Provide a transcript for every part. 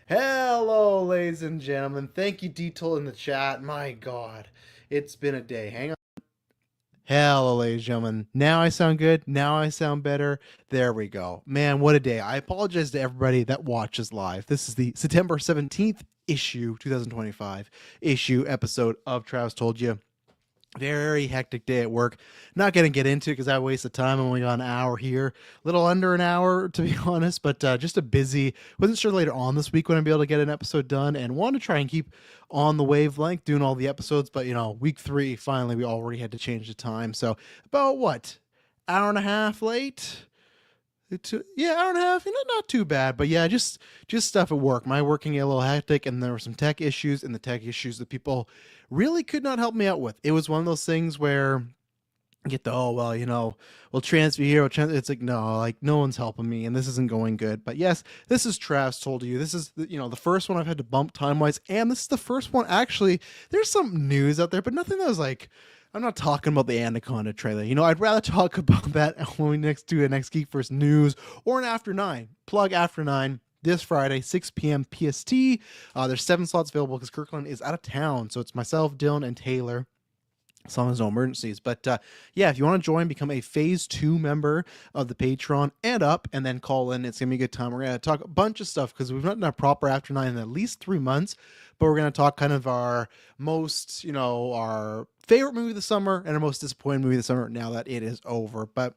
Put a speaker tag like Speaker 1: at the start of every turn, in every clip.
Speaker 1: Hello, ladies and gentlemen. Thank you, Detool, in the chat. My God, it's been a day. Hang on. Hello, ladies and gentlemen. Now I sound good. Now I sound better. There we go. Man, what a day. I apologize to everybody that watches live. This is the September 17th issue, 2025 issue episode of Travis Told You. Very hectic day at work. Not going to get into it because I wasted time. I only got an hour here, a little under an hour to be honest, but just a busy. Wasn't sure later on this week when I'd be able to get an episode done, and wanted to try and keep on the wavelength doing all the episodes. But week 3 finally we already had to change the time. So about what, hour and a half late. Yeah, hour and a half. Not too bad, but yeah, just stuff at work. My working a little hectic, and there were some tech issues, and the tech issues that people really could not help me out with. It was one of those things where you get the we'll transfer here. It's like no, no one's helping me, and this isn't going good. But yes, this is Travis Told You. This is the first one I've had to bump time wise, and this is the first one actually. There's some news out there, but nothing that was like. I'm not talking about the Anaconda trailer. I'd rather talk about that when we next do a next GeekVerse news or an After 9. Plug After 9 this Friday, 6 p.m. PST. There's 7 slots available because Kirkland is out of town. So it's myself, Dylan, and Taylor. As long as no emergencies. But yeah, if you want to join, become a phase 2 member of the Patreon and up, and then call in. It's going to be a good time. We're going to talk a bunch of stuff because we've not done a proper After 9 in at least 3 months. But we're going to talk kind of our most, our favorite movie of the summer and our most disappointing movie of the summer now that it is over. But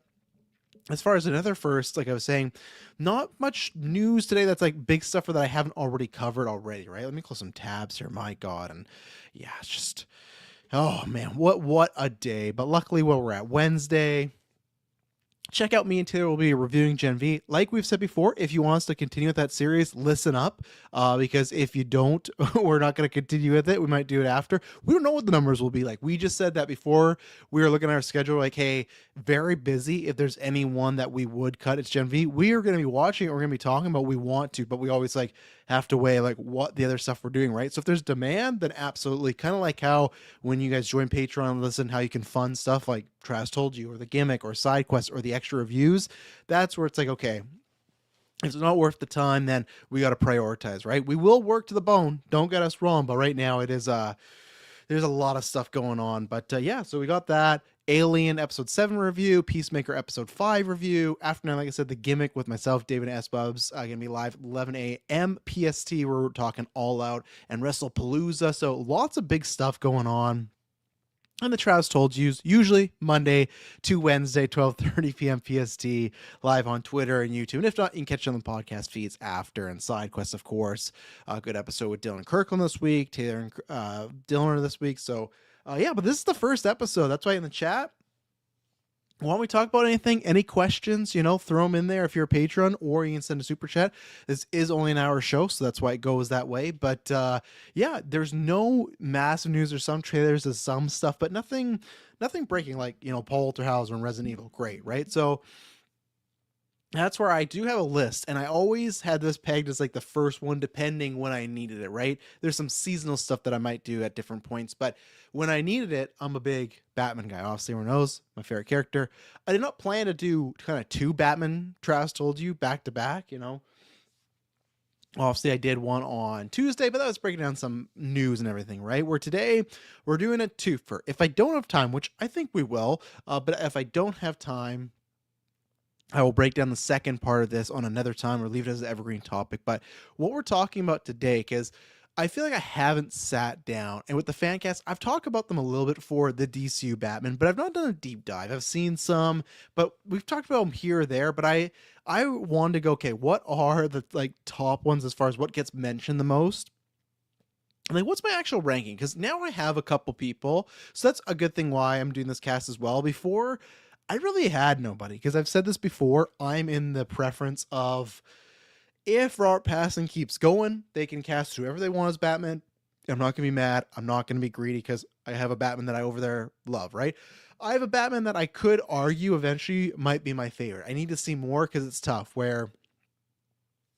Speaker 1: as far as another first, like I was saying, not much news today that's like big stuff that I haven't already covered already, right? Let me close some tabs here. My God. And yeah, it's just... Oh man, what a day. But luckily where we're at Wednesday, check out me and Taylor will be reviewing Gen V. Like we've said before, if you want us to continue with that series, listen up. Because if you don't, we're not going to continue with it. We might do it after. We don't know what the numbers will be like. We just said that before we were looking at our schedule, like, hey, very busy. If there's anyone that we would cut, it's Gen V. We are going to be watching it. We're going to be talking about we want to, but we always have to weigh what the other stuff we're doing, right? So if there's demand, then absolutely. Kind of like how when you guys join Patreon and listen, how you can fund stuff like Travis Told You or the gimmick or side quests or the extra reviews. That's where it's like, okay, if it's not worth the time, then we got to prioritize, right? We will work to the bone. Don't get us wrong, but right now it is there's a lot of stuff going on. But yeah, so we got that. Alien episode 7 review, Peacemaker episode 5 review. After 9, like I said, the gimmick with myself, David S. Bubs, gonna be live 11 a.m. PST. We're talking All Out and WrestlePalooza. So lots of big stuff going on. And the Travis Told You, usually Monday to Wednesday, 12:30 p.m. PST, live on Twitter and YouTube. And if not, you can catch it on the podcast feeds after. And side quests, of course. A good episode with Dylan Kirkland this week, Taylor and Dylan this week. So yeah, but this is the first episode. That's why in the chat, why don't we talk about anything? Any questions? Throw them in there if you're a patron, or you can send a super chat. This is only an hour show, so that's why it goes that way. But yeah, there's no massive news. There's some trailers, there's some stuff, but nothing breaking like Paul Walter Hauser and Resident Evil. Great, right? So that's where I do have a list, and I always had this pegged as like the first one, depending when I needed it, right? There's some seasonal stuff that I might do at different points, but when I needed it, I'm a big Batman guy. Obviously, everyone knows my favorite character. I did not plan to do kind of 2 Batman Travis Told You back to back, Obviously, I did one on Tuesday, but that was breaking down some news and everything, right? Where today, we're doing a twofer. If I don't have time, which I think we will, but if I don't have time, I will break down the second part of this on another time or leave it as an evergreen topic. But what we're talking about today, because I feel like I haven't sat down, and with the Fancast, I've talked about them a little bit for the DCU Batman, but I've not done a deep dive. I've seen some, but we've talked about them here or there. But I wanted to go, okay, what are the top ones as far as what gets mentioned the most? What's my actual ranking? Because now I have a couple people, so that's a good thing why I'm doing this cast as well. Before, I really had nobody, because I've said this before. I'm in the preference of, if Robert Pattinson keeps going, they can cast whoever they want as Batman. I'm not going to be mad. I'm not going to be greedy because I have a Batman that I over there love, right? I have a Batman that I could argue eventually might be my favorite. I need to see more because it's tough where...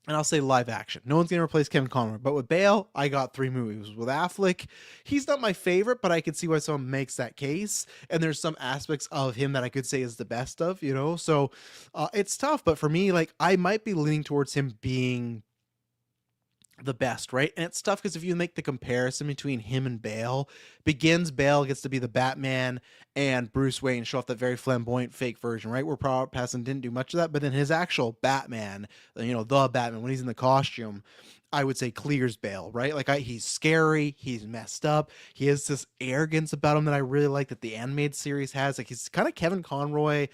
Speaker 1: And I'll say live action. No one's going to replace Kevin Conroy. But with Bale, I got 3 movies. With Affleck, he's not my favorite, but I could see why someone makes that case. And there's some aspects of him that I could say is the best of, So it's tough. But for me, I might be leaning towards him being the best, right? And it's tough because if you make the comparison between him and Bale, Bale gets to be the Batman, and Bruce Wayne show off that very flamboyant fake version, right? Where Robert Pattinson didn't do much of that, but then his actual Batman, the Batman when he's in the costume, I would say clears Bale, right? Like he's scary, he's messed up, he has this arrogance about him that I really like that the animated series has. Like he's kind of Kevin Conroy,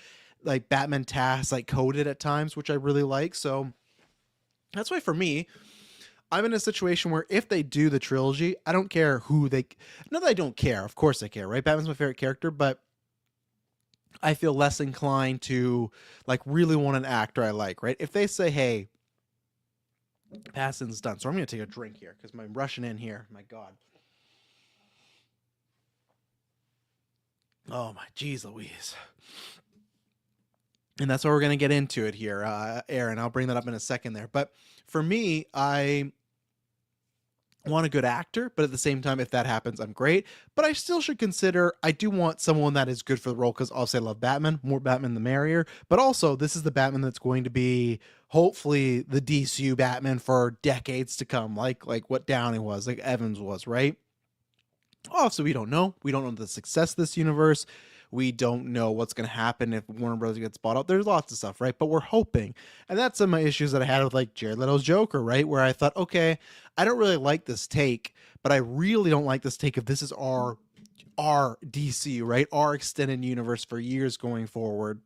Speaker 1: like Batman Task, like coded at times, which I really like. So that's why for me, I'm in a situation where if they do the trilogy, I don't care who they. Not that I don't care. Of course I care, right? Batman's my favorite character, but I feel less inclined to like really want an actor I like, right? If they say, "Hey, Pattinson's done," so I'm gonna take a drink here because I'm rushing in here. My God. Oh my geez, Louise. And that's why we're gonna get into it here, Aaron. I'll bring that up in a second there. But for me, I want a good actor, but at the same time, if that happens, I'm great. But I still should consider I do want someone that is good for the role because obviously I love Batman. More Batman the merrier. But also, this is the Batman that's going to be hopefully the DCU Batman for decades to come, like what Downey was, like Evans was, right? Also, we don't know. We don't know the success of this universe. We don't know what's going to happen if Warner Bros. Gets bought out. There's lots of stuff, right? But we're hoping. And that's some of my issues that I had with like Jared Leto's Joker, right? Where I thought, okay, I don't really like this take, but I really don't like this take if this is our DC, right? Our extended universe for years going forward.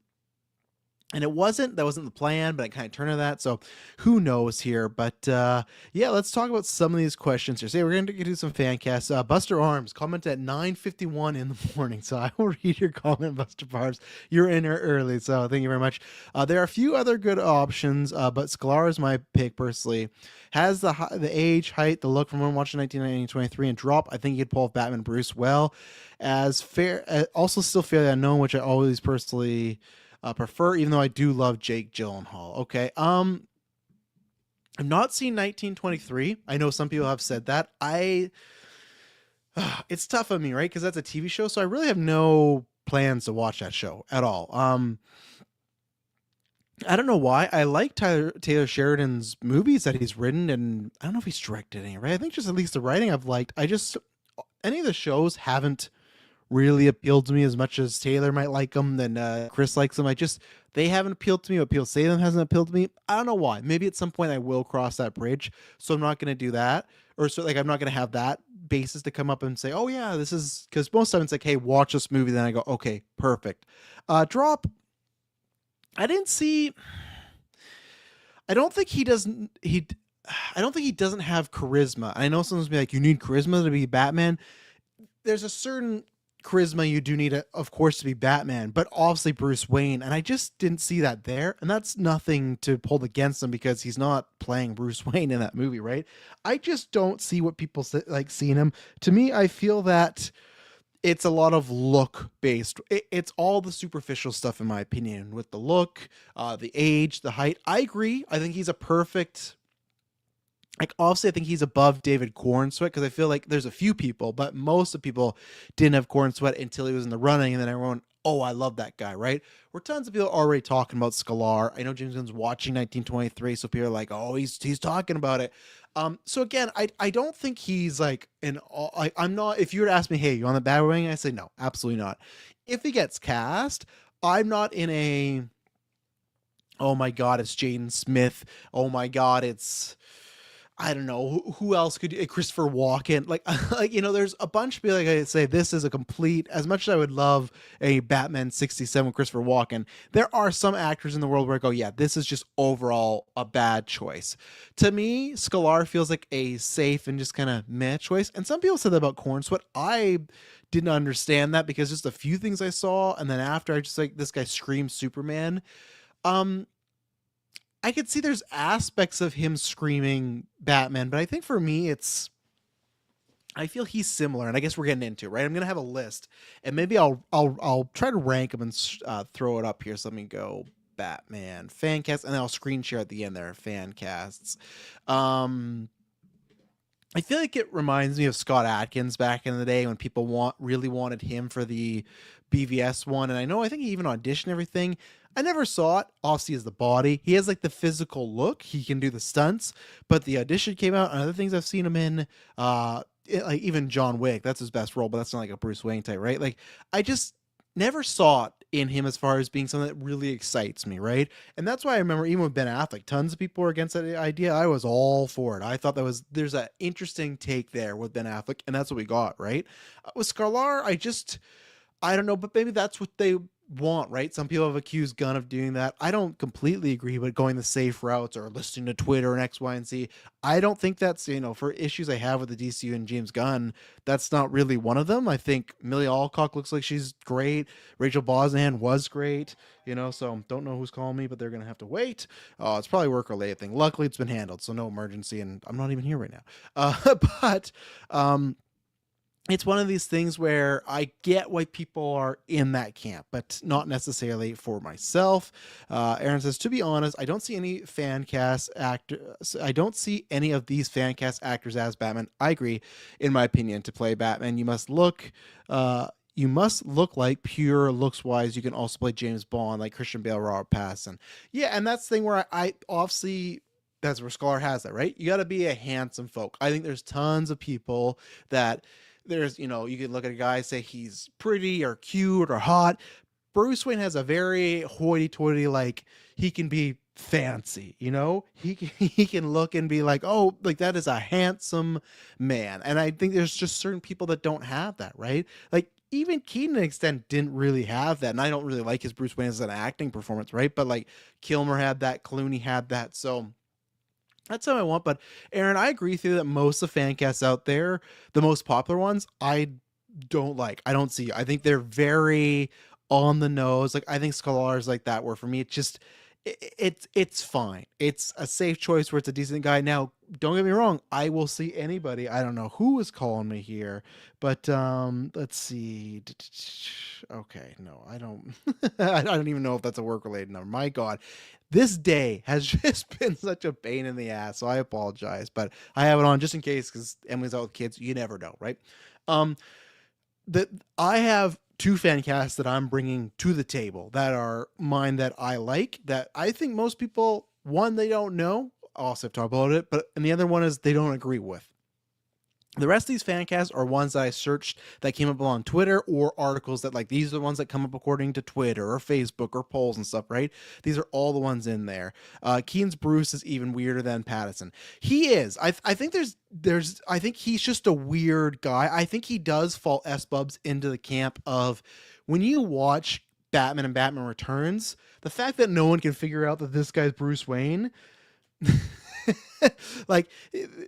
Speaker 1: And that wasn't the plan, but it kind of turned to that. So who knows here? But yeah, let's talk about some of these questions here. So we're going to do some fan casts. Buster Arms comment at 9:51 in the morning. So I will read your comment, Buster Arms. You're in here early, so thank you very much. There are a few other good options, but Sklar is my pick personally. Has the age, height, the look from when watching 1923 and drop. I think he could pull off Batman Bruce well. As fair, also still fairly unknown, which I always personally prefer, even though I do love Jake Gyllenhaal. Okay. I've not seen 1923. I know some people have said that. It's tough on me, right? Because that's a TV show, so I really have no plans to watch that show at all. I don't know why. I like Taylor Sheridan's movies that he's written, and I don't know if he's directed any, right? I think just at least the writing I've liked. Any of the shows haven't really appealed to me as much as Taylor might like them, then Chris likes them. They haven't appealed to me. What people say them hasn't appealed to me. I don't know why. Maybe at some point I will cross that bridge. So I'm not going to do that, or so like I'm not going to have that basis to come up and say, oh yeah, this is because most times it's like, hey, watch this movie. Then I go, okay, perfect. Drop. I didn't see. I don't think he doesn't. I don't think he doesn't have charisma. I know someone's be like, you need charisma to be Batman. There's a certain charisma you do need, of course, to be Batman, but obviously Bruce Wayne, and I just didn't see that there. And that's nothing to pull against him because he's not playing Bruce Wayne in that movie, right? I just don't see what people like seeing him. To me, I feel that it's a lot of look based. It's all the superficial stuff, in my opinion, with the look, the age, the height. I agree. I think he's a perfect. Like, obviously, I think he's above David Cornsweet because I feel like there's a few people, but most of the people didn't have Cornsweet until he was in the running, and then everyone, oh, I love that guy, right? Where tons of people are already talking about Sklar. I know James Gunn's watching 1923, so people are like, oh, he's talking about it. So again, I don't think he's like I'm not. If you were to ask me, hey, you on the Batwing? I say no, absolutely not. If he gets cast, I'm not in a. Oh my God, it's Jaden Smith. Oh my God, it's. I don't know who else could Christopher Walken, like there's a bunch of people like I say this is a complete, as much as I would love a Batman 67 with Christopher Walken, there are some actors in the world where I go, yeah, this is just overall a bad choice. To me, Sklar feels like a safe and just kind of meh choice, and some people said that about Cornsweet. I didn't understand that because just a few things I saw, and then after I just like this guy screams Superman. um I could see there's aspects of him screaming Batman, but I think for me I feel he's similar, and I guess we're getting into it, right? I'm gonna have a list, and maybe I'll try to rank them and throw it up here. So let me go Batman Fancast, and then I'll screen share at the end there Fancasts. I feel like it reminds me of Scott Adkins back in the day when people really wanted him for the BVS one. And I think he even auditioned everything. I never saw it. Obviously, as the body, he has like the physical look. He can do the stunts, but the audition came out and other things I've seen him in. Like even John Wick, that's his best role, but that's not like a Bruce Wayne type, right? Like I just never saw it in him as far as being something that really excites me, right? And that's why I remember even with Ben Affleck, tons of people were against that idea. I was all for it. I thought there's an interesting take there with Ben Affleck, and that's what we got, right? With Scarlar, I don't know, but maybe that's what they want, right? Some people have accused Gunn of doing that. I don't completely agree, but going the safe routes or listening to Twitter and X, Y, and Z, I don't think that's, for issues I have with the DCU and James Gunn, that's not really one of them. I think Millie Alcock looks like she's great. Rachel Brosnahan was great, so don't know who's calling me, but they're going to have to wait. It's probably work-related thing. Luckily, it's been handled, so no emergency, and I'm not even here right now. But it's one of these things where I get why people are in that camp, but not necessarily for myself. Aaron says, to be honest, I don't see any fan cast actors. I don't see any of these fan cast actors as Batman. I agree. In my opinion, to play Batman, you must look like pure looks wise. You can also play James Bond, like Christian Bale, Robert Pattinson. Yeah, and that's the thing where I obviously that's where Scar has that, right? You got to be a handsome folk. I think there's tons of people that there's, you could look at a guy, say he's pretty or cute or hot. Bruce Wayne has a very hoity-toity, like he can be fancy, he can look and be like, oh, like that is a handsome man. And I think there's just certain people that don't have that, right? Like even Keaton to an extent didn't really have that. And I don't really like his Bruce Wayne as an acting performance, right? But like Kilmer had that, Clooney had that. So that's how I want. But Aaron, I agree with you that most of the fan casts out there, the most popular ones, I don't like. I don't see. I think they're very on the nose. Like I think Scholar's like that. Where for me, it's fine. It's a safe choice where it's a decent guy. Now, don't get me wrong. I will see anybody. I don't know who is calling me here, but let's see. Okay, no, I don't. I don't even know if that's a work related number. My God, this day has just been such a pain in the ass. So I apologize, but I have it on just in case because Emily's out with kids. You never know, right? Um, that I have two fan casts that I'm bringing to the table that are mine that I like, that I think most people, one, they don't know. Also, I've talked about it, and the other one is they don't agree with. The rest of these fan casts are ones that I searched that came up on Twitter or articles that like these are the ones that come up according to Twitter or Facebook or polls and stuff, right? These are all the ones in there. Keaton's Bruce is even weirder than Pattinson. He is. I think I think he's just a weird guy. I think he does fall S-bubs into the camp of when you watch Batman and Batman Returns, the fact that no one can figure out that this guy's Bruce Wayne. Like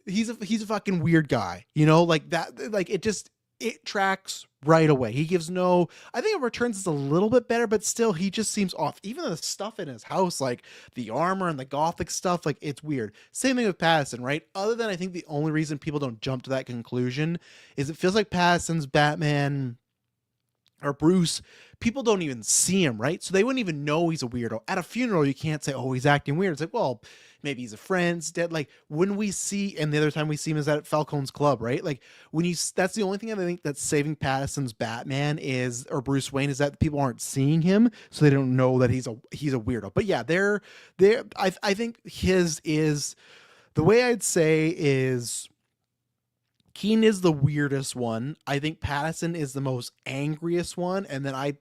Speaker 1: he's a fucking weird guy, like that, like it tracks right away. He gives no, I think it Returns is a little bit better, but still he just seems off. Even the stuff in his house, like the armor and the gothic stuff, like it's weird. Same thing with Pattinson, right? Other than I think the only reason people don't jump to that conclusion is it feels like Pattinson's Batman or Bruce, people don't even see him, right? So they wouldn't even know he's a weirdo. At a funeral, you can't say, oh, he's acting weird. It's like, well, maybe he's a friend's dead. Like when we see, and the other time we see him is at Falcone's Club, right? Like that's the only thing I think that's saving Pattinson's Batman or Bruce Wayne is that people aren't seeing him, so they don't know that he's a weirdo. But yeah, I think his is, the way I'd say is, Keaton is the weirdest one. I think Pattinson is the most angriest one, and then I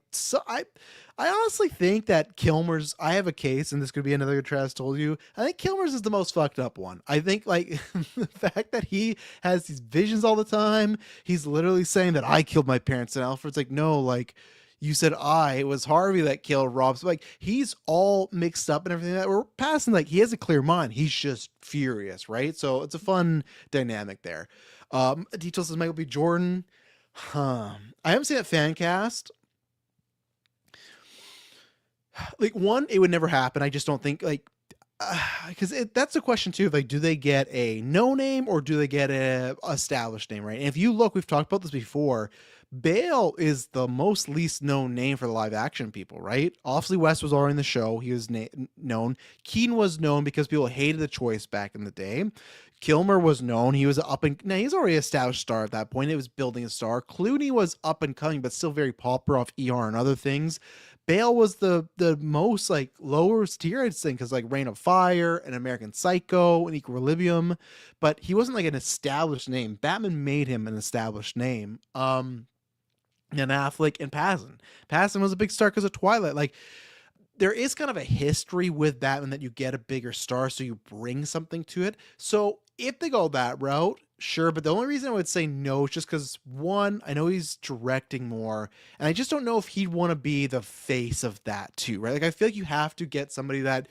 Speaker 1: honestly think that Kilmer's. I have a case, and this could be another Travis told you. I think Kilmer's is the most fucked up one. I think like the fact that he has these visions all the time. He's literally saying that I killed my parents, and Alfred's like, no, like you said it was Harvey that killed Rob. So like he's all mixed up and everything that we're passing. Like he has a clear mind. He's just furious, right? So it's a fun dynamic there. Details says Michael B. Jordan. I haven't seen that fan cast. Like one, it would never happen. I just don't think like because that's a question too. Like, do they get a no name or do they get a established name? Right. And if you look, we've talked about this before. Bale is the most least known name for the live action people, right? Obviously, West was already in the show. He was known. Keaton was known because people hated the choice back in the day. Kilmer was known. He was now he's already an established star at that point. It was building a star. Clooney was up and coming, but still very popular off ER and other things. Bale was the most like lower tier, I'd think, because like Reign of Fire and American Psycho and Equilibrium, but he wasn't like an established name. Batman made him an established name. And Affleck and Pattinson. Pattinson was a big star because of Twilight. Like, there is kind of a history with Batman that you get a bigger star, so you bring something to it. So if they go that route, sure. But the only reason I would say no is just because, one, I know he's directing more, and I just don't know if he'd want to be the face of that too, right? Like, I feel like you have to get somebody that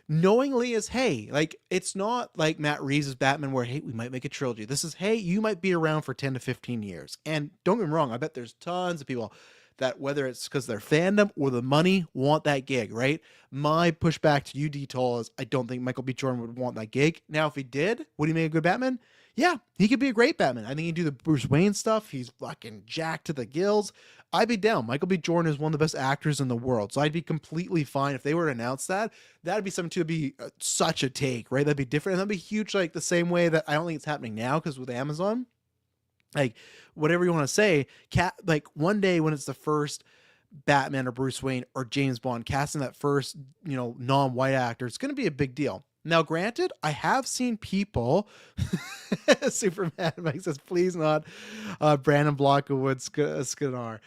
Speaker 1: knowingly is, hey, like, it's not like Matt Reeves' Batman where, hey, we might make a trilogy. This is, hey, you might be around for 10 to 15 years. And don't get me wrong, I bet there's tons of people that, whether it's because their fandom or the money, want that gig, right? My pushback to you, Detoll, is I don't think Michael B. Jordan would want that gig. Now, if he did, would he make a good Batman? Yeah, he could be a great Batman. I think he'd do the Bruce Wayne stuff. He's fucking jacked to the gills. I'd be down. Michael B. Jordan is one of the best actors in the world. So I'd be completely fine if they were to announce that. That'd be something to be such a take, right? That'd be different. And that'd be huge, like the same way that I don't think it's happening now because with Amazon, like whatever you want to say, like one day when it's the first Batman or Bruce Wayne or James Bond casting that first, non-white actor, it's going to be a big deal. Now, granted, I have seen people, Superman Mike says, please not Brandon Block of Wood Skinar.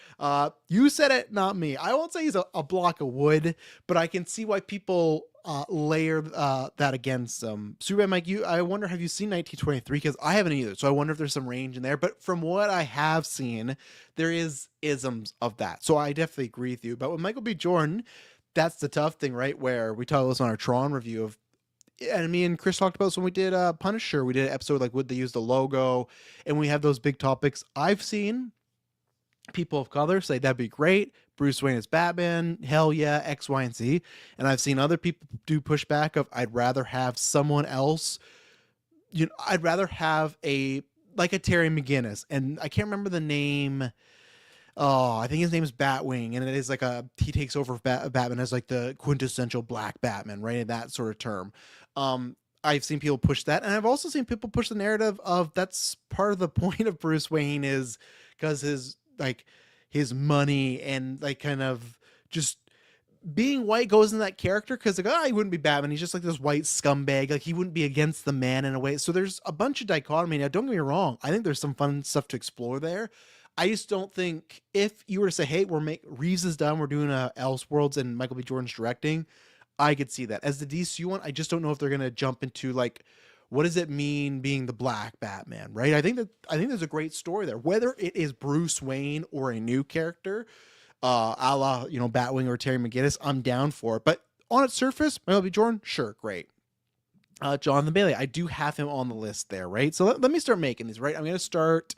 Speaker 1: You said it, not me. I won't say he's a block of wood, but I can see why people layer that against Superman Mike. I wonder, have you seen 1923? Because I haven't either, so I wonder if there's some range in there. But from what I have seen, there is isms of that. So I definitely agree with you. But with Michael B. Jordan, that's the tough thing, right? Where we talked about this on our Tron review of, and me and Chris talked about this when we did Punisher. We did an episode like, would they use the logo? And we have those big topics. I've seen people of color say that'd be great. Bruce Wayne is Batman. Hell yeah, X, Y, and Z. And I've seen other people do pushback of, I'd rather have someone else. I'd rather have a Terry McGinnis. And I can't remember the name. Oh, I think his name is Batwing, and it is like he takes over Batman as like the quintessential black Batman, right? In that sort of term. I've seen people push that, and I've also seen people push the narrative of that's part of the point of Bruce Wayne is because his money and like kind of just being white goes in that character because like, he wouldn't be Batman. He's just like this white scumbag. Like he wouldn't be against the man in a way. So there's a bunch of dichotomy. Now, don't get me wrong. I think there's some fun stuff to explore there. I just don't think if you were to say, hey, Reeves is done, we're doing Elseworlds and Michael B. Jordan's directing, I could see that. As the DCU one, I just don't know if they're going to jump into like, what does it mean being the black Batman, right? I think there's a great story there. Whether it is Bruce Wayne or a new character, a la, Batwing or Terry McGinnis, I'm down for it. But on its surface, Michael B. Jordan, sure, great. Jonathan Bailey, I do have him on the list there, right? So let me start making these, right? I'm going to start,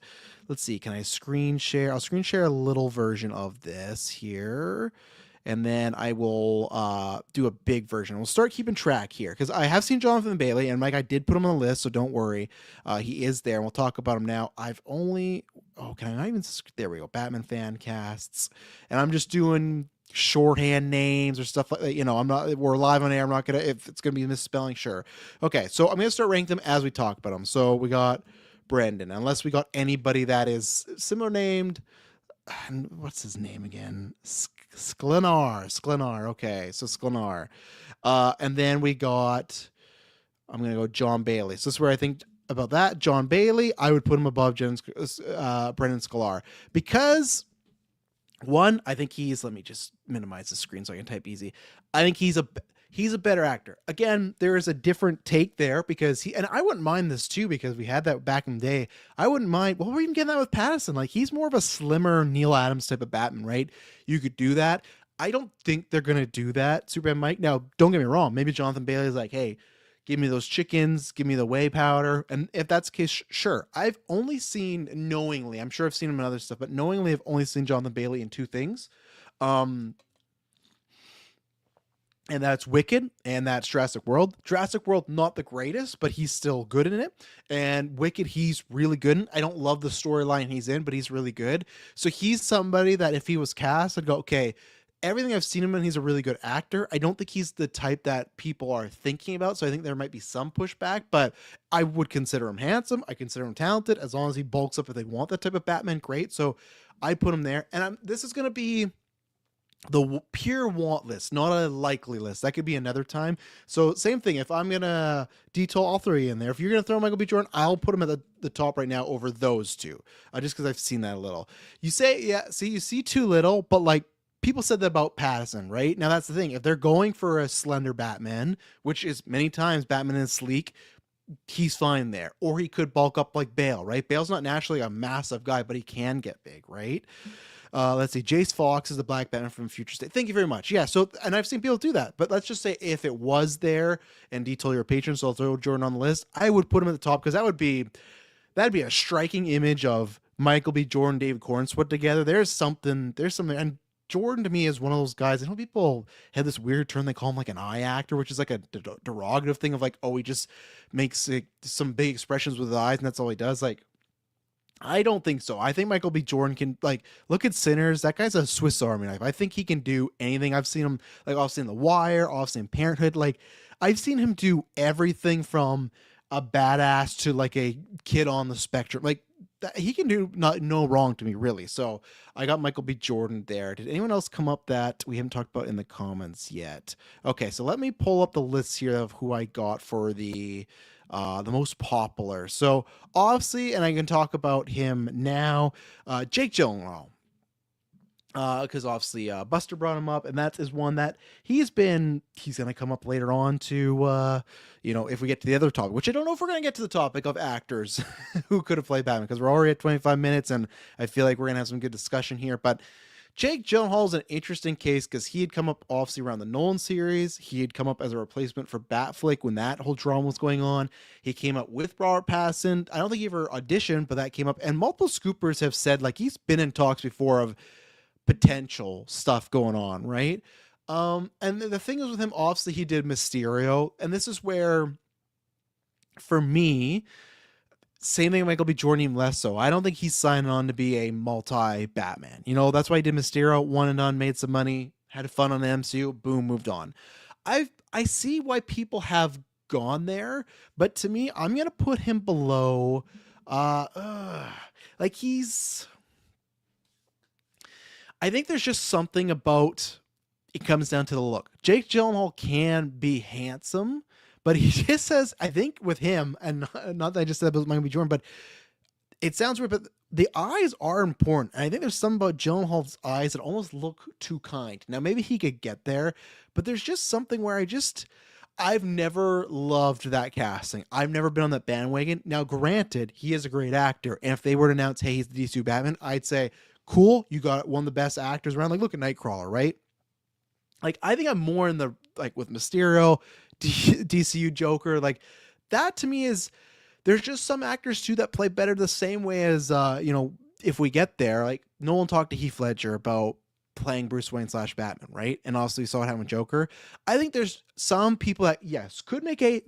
Speaker 1: let's see, can I screen share? I'll screen share a little version of this here, and then I will do a big version. We'll start keeping track here, because I have seen Jonathan Bailey, and Mike, I did put him on the list, so don't worry. He is there, and we'll talk about him now. Can I not even, there we go, Batman fan casts, and I'm just doing shorthand names or stuff like that. We're live on air. I'm not gonna, if it's gonna be misspelling, sure. Okay, so I'm gonna start ranking them as we talk about them. So we got Brendan, unless we got anybody that is similar named. And what's his name again? Sklenar. Okay, so Sklenar. And then we got, I'm gonna go John Bailey. So this is where I think about that. John Bailey, I would put him above Brendan Sklar because, one, I think let me just minimize the screen so I can type easy. I think he's a better actor. Again, there is a different take there because and I wouldn't mind this too because we had that back in the day. I wouldn't mind. Well, we're even getting that with Pattinson. Like he's more of a slimmer Neil Adams type of Batman, right? You could do that. I don't think they're going to do that, Superman Mike. Now, don't get me wrong. Maybe Jonathan Bailey is like, hey, give me those chickens, give me the whey powder. And if that's the case, sure. I've only seen knowingly, I'm sure I've seen him in other stuff, but knowingly I've only seen Jonathan Bailey in two things. And that's Wicked and that's Jurassic World. Jurassic World, not the greatest, but he's still good in it. And Wicked, he's really good in. I don't love the storyline he's in, but he's really good. So he's somebody that if he was cast, I'd go, okay, everything I've seen him in, he's a really good actor. I don't think he's the type that people are thinking about, so I think there might be some pushback, but I would consider him handsome. I consider him talented. As long as he bulks up if they want that type of Batman, great. So I put him there. And this is going to be the pure want list, not a likely list. That could be another time. So same thing. If I'm gonna detail all three in there, if you're gonna throw Michael B. Jordan, I'll put him at the top right now over those two, just because I've seen that a little. You say, yeah, see, you see too little, but like people said that about Pattinson, right? Now that's the thing. If they're going for a slender Batman, which is many times Batman is sleek, he's fine there. Or he could bulk up like Bale, right? Bale's not naturally a massive guy, but he can get big, right? Let's see. Jace Fox is the Black Batman from Future State. Thank you very much. Yeah. So, and I've seen people do that, but let's just say if it was there, and detail your patron, so I'll throw Jordan on the list, I would put him at the top because that'd be a striking image of Michael B. Jordan, David Corns put together. There's something, and Jordan to me is one of those guys. I know people have this weird term they call him like an eye actor, which is like a derogative thing of like, oh, he just makes some big expressions with his eyes and that's all he does. Like, I don't think so. I think Michael B. Jordan can, like, look at Sinners. That guy's a Swiss Army knife. I think he can do anything. I've seen him, like, I've seen The Wire, I've seen Parenthood. Like, I've seen him do everything from a badass to like a kid on the spectrum. Like, he can do no wrong to me, really. So I got Michael B. Jordan there. Did anyone else come up that we haven't talked about in the comments yet? Okay, so let me pull up the list here of who I got for the most popular. So obviously, and I can talk about him now, Jake Gyllenhaal. Because obviously Buster brought him up, and that is one that he's going to come up later on to, if we get to the other topic, which I don't know if we're going to get to the topic of actors who could have played Batman, because we're already at 25 minutes, and I feel like we're going to have some good discussion here. But Jake Gyllenhaal is an interesting case because he had come up obviously around the Nolan series. He had come up as a replacement for Batfleck when that whole drama was going on. He came up with Robert Pattinson. I don't think he ever auditioned, but that came up. And multiple scoopers have said like he's been in talks before of potential stuff going on, right? And the thing is with him, obviously he did Mysterio, and this is where, for me, same thing with Michael B. Jordan, even less so. I don't think he's signing on to be a multi-Batman. That's why he did Mysterio, one and done, made some money, had fun on the MCU, boom, moved on. I see why people have gone there, but to me, I'm gonna put him below. Like he's. I think there's just something about. It comes down to the look. Jake Gyllenhaal can be handsome, but he just says, I think with him, and not that I just said about Michael B. Jordan, but it sounds weird, but the eyes are important. And I think there's something about Gyllenhaal's eyes that almost look too kind. Now, maybe he could get there, but there's just something where I've never loved that casting. I've never been on that bandwagon. Now, granted, he is a great actor. And if they were to announce, hey, he's the DCU Batman, I'd say, cool, you got one of the best actors around. Like, look at Nightcrawler, right? Like, I think I'm more in the, like, with Mysterio, DCU Joker, like, that to me is, there's just some actors, too, that play better the same way as, if we get there, like, Nolan talked to Heath Ledger about playing Bruce Wayne / Batman, right? And also you saw it happen with Joker. I think there's some people that, yes, could make a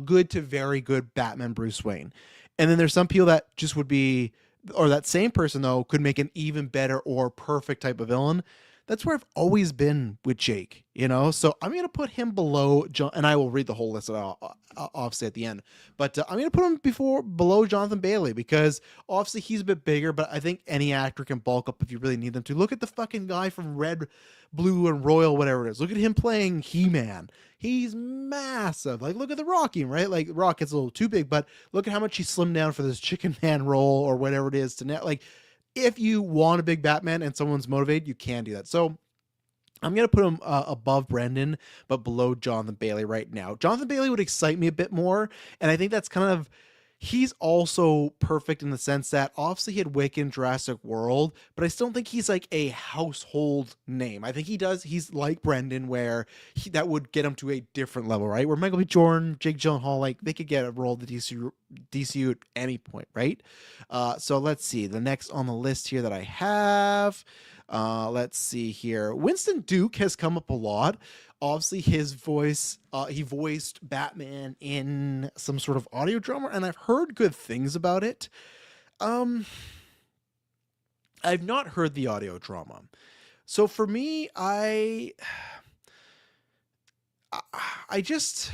Speaker 1: good to very good Batman Bruce Wayne. And then there's some people that just would be, or that same person, though, could make an even better or perfect type of villain. That's where I've always been with Jake, So I'm going to put him below John, and I will read the whole list obviously at the end. But I'm going to put him below Jonathan Bailey because obviously he's a bit bigger, but I think any actor can bulk up if you really need them to. Look at the fucking guy from Red, Blue, and Royal, whatever it is. Look at him playing He-Man. He's massive. Like, look at the Rocky, right? Like, Rock gets a little too big, but look at how much he slimmed down for this Chicken Man role or whatever it is to now. Like, if you want a big Batman and someone's motivated, you can do that. So I'm going to put him above Brendan, but below Jonathan Bailey right now. Jonathan Bailey would excite me a bit more. And I think that's kind of, he's also perfect in the sense that obviously he had Wiccan, Jurassic World, but I still don't think he's like a household name. I think he's like Brendan where that would get him to a different level, right? Where Michael B. Jordan, Jake Gyllenhaal, like they could get a role at the DCU at any point, right? So let's see. The next on the list here that I have, let's see here. Winston Duke has come up a lot. Obviously, his voice, he voiced Batman in some sort of audio drama, and I've heard good things about it. I've not heard the audio drama. So for me, I I just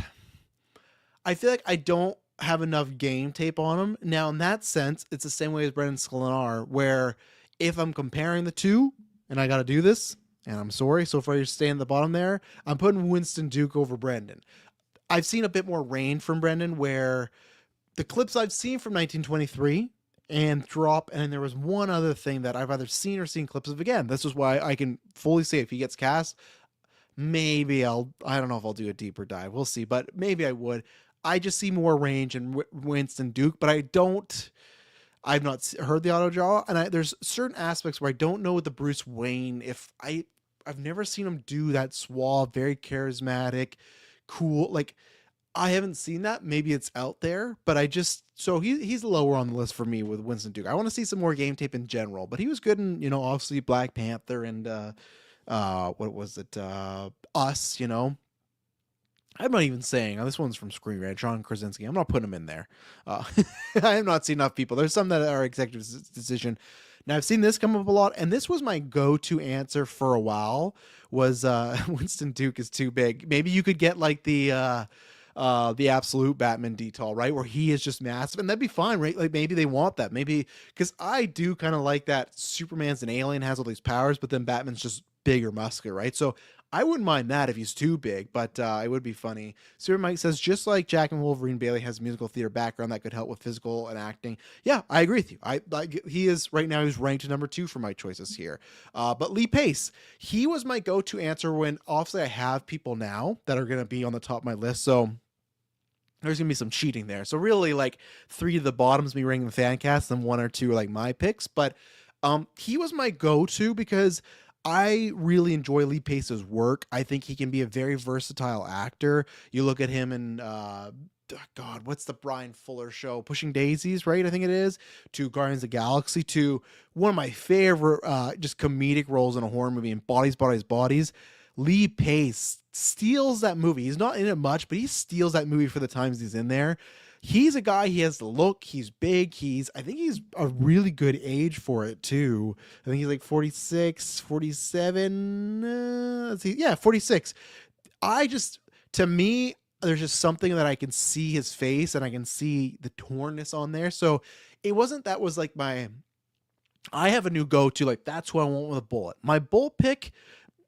Speaker 1: I feel like I don't have enough game tape on him. Now, in that sense, it's the same way as Brendan Sklenar, where if I'm comparing the two, and I got to do this, and I'm sorry, so far you're staying at the bottom there, I'm putting Winston Duke over Brendan. I've seen a bit more range from Brendan, where the clips I've seen from 1923 and Drop, and there was one other thing that I've either seen or seen clips of again. This is why I can fully say if he gets cast, maybe I don't know if I'll do a deeper dive. We'll see, but maybe I would. I just see more range in Winston Duke, but I've not heard the auto draw, and there's certain aspects where I don't know with the Bruce Wayne. I've never seen him do that suave, very charismatic, cool. Like I haven't seen that. Maybe it's out there, but he's lower on the list for me with Winston Duke. I want to see some more game tape in general, but he was good in obviously Black Panther and what was it, Us. I'm not even saying this one's from Screen Rant, John Krasinski. I'm not putting him in there. I have not seen enough people. There's some that are executive decision. Now I've seen this come up a lot, and this was my go-to answer for a while. Was Winston Duke is too big? Maybe you could get like the absolute Batman detail, right, where he is just massive, and that'd be fine, right? Like maybe they want that, maybe because I do kind of like that. Superman's an alien, has all these powers, but then Batman's just big or muscular, right? So I wouldn't mind that if he's too big, but it would be funny. Super Mike says, just like Jack and Wolverine, Bailey has a musical theater background that could help with physical and acting. Yeah, I agree with you. I like he is right now. He's ranked number 2 for my choices here. But Lee Pace, he was my go-to answer when obviously I have people now that are going to be on the top of my list. So there's gonna be some cheating there. So really, like 3 of the bottoms me ranking the fan cast, and 1 or 2 are like my picks. But he was my go-to because I really enjoy Lee Pace's work. I think he can be a very versatile actor. You look at him in God, what's the Brian Fuller show? Pushing Daisies, right? I think it is. To Guardians of the Galaxy, to one of my favorite just comedic roles in a horror movie in Bodies, Bodies, Bodies. Lee Pace steals that movie. He's not in it much, but he steals that movie for the times he's in there. He's a guy, he has the look, he's big, I think he's a really good age for it too. I think he's like 46, 47, let's see, yeah, 46. To me, there's just something that I can see his face and I can see the tornness on there. So it wasn't, that was like I have a new go-to, like that's who I want with a bullet. My bullet pick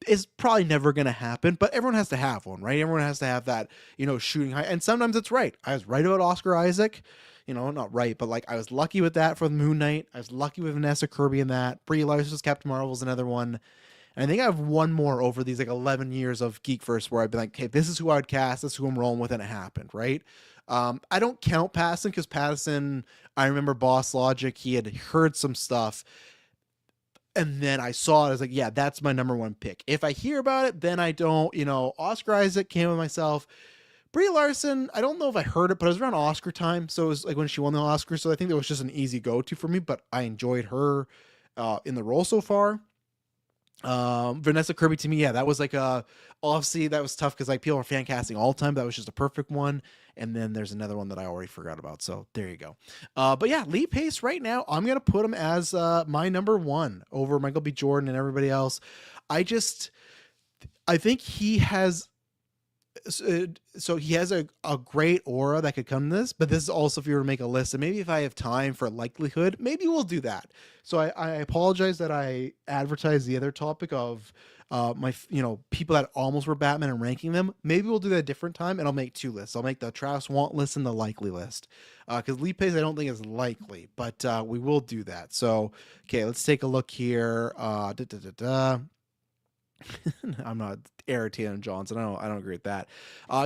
Speaker 1: is probably never going to happen, but everyone has to have one, right? Everyone has to have that, shooting high. And sometimes it's right. I was right about Oscar Isaac, not right, but like I was lucky with that for the Moon Knight. I was lucky with Vanessa Kirby in that. Brie Larson's Captain Marvel's another one. And I think I have one more over these like 11 years of GeekVerse where I've been like, hey, this is who I would cast. This is who I'm rolling with. And it happened, right? I don't count Pattinson because Pattinson, I remember Boss Logic. He had heard some stuff. And then I saw it. I was like, yeah, that's my number 1 pick. If I hear about it, then I don't, Oscar Isaac came with myself. Brie Larson, I don't know if I heard it, but it was around Oscar time. So it was like when she won the Oscar. So I think that was just an easy go-to for me, but I enjoyed her in the role so far. Vanessa Kirby, to me, yeah, that was like obviously that was tough because like people are fan casting all the time. That was just a perfect one. And then there's another one that I already forgot about. So there you go. But yeah, Lee Pace right now, I'm going to put him as my number 1 over Michael B. Jordan and everybody else. I think he has, so he has a great aura that could come to this, but this is also if you were to make a list, and maybe if I have time for likelihood, maybe we'll do that. So I apologize that I advertised the other topic of my people that almost were Batman and ranking them. Maybe we'll do that a different time, and I'll make 2 lists. I'll make the Travis Want list and the likely list, because Lee Pace I don't think is likely, but we will do that. So okay, let's take a look here. I'm not irritating Johnson. I don't agree with that.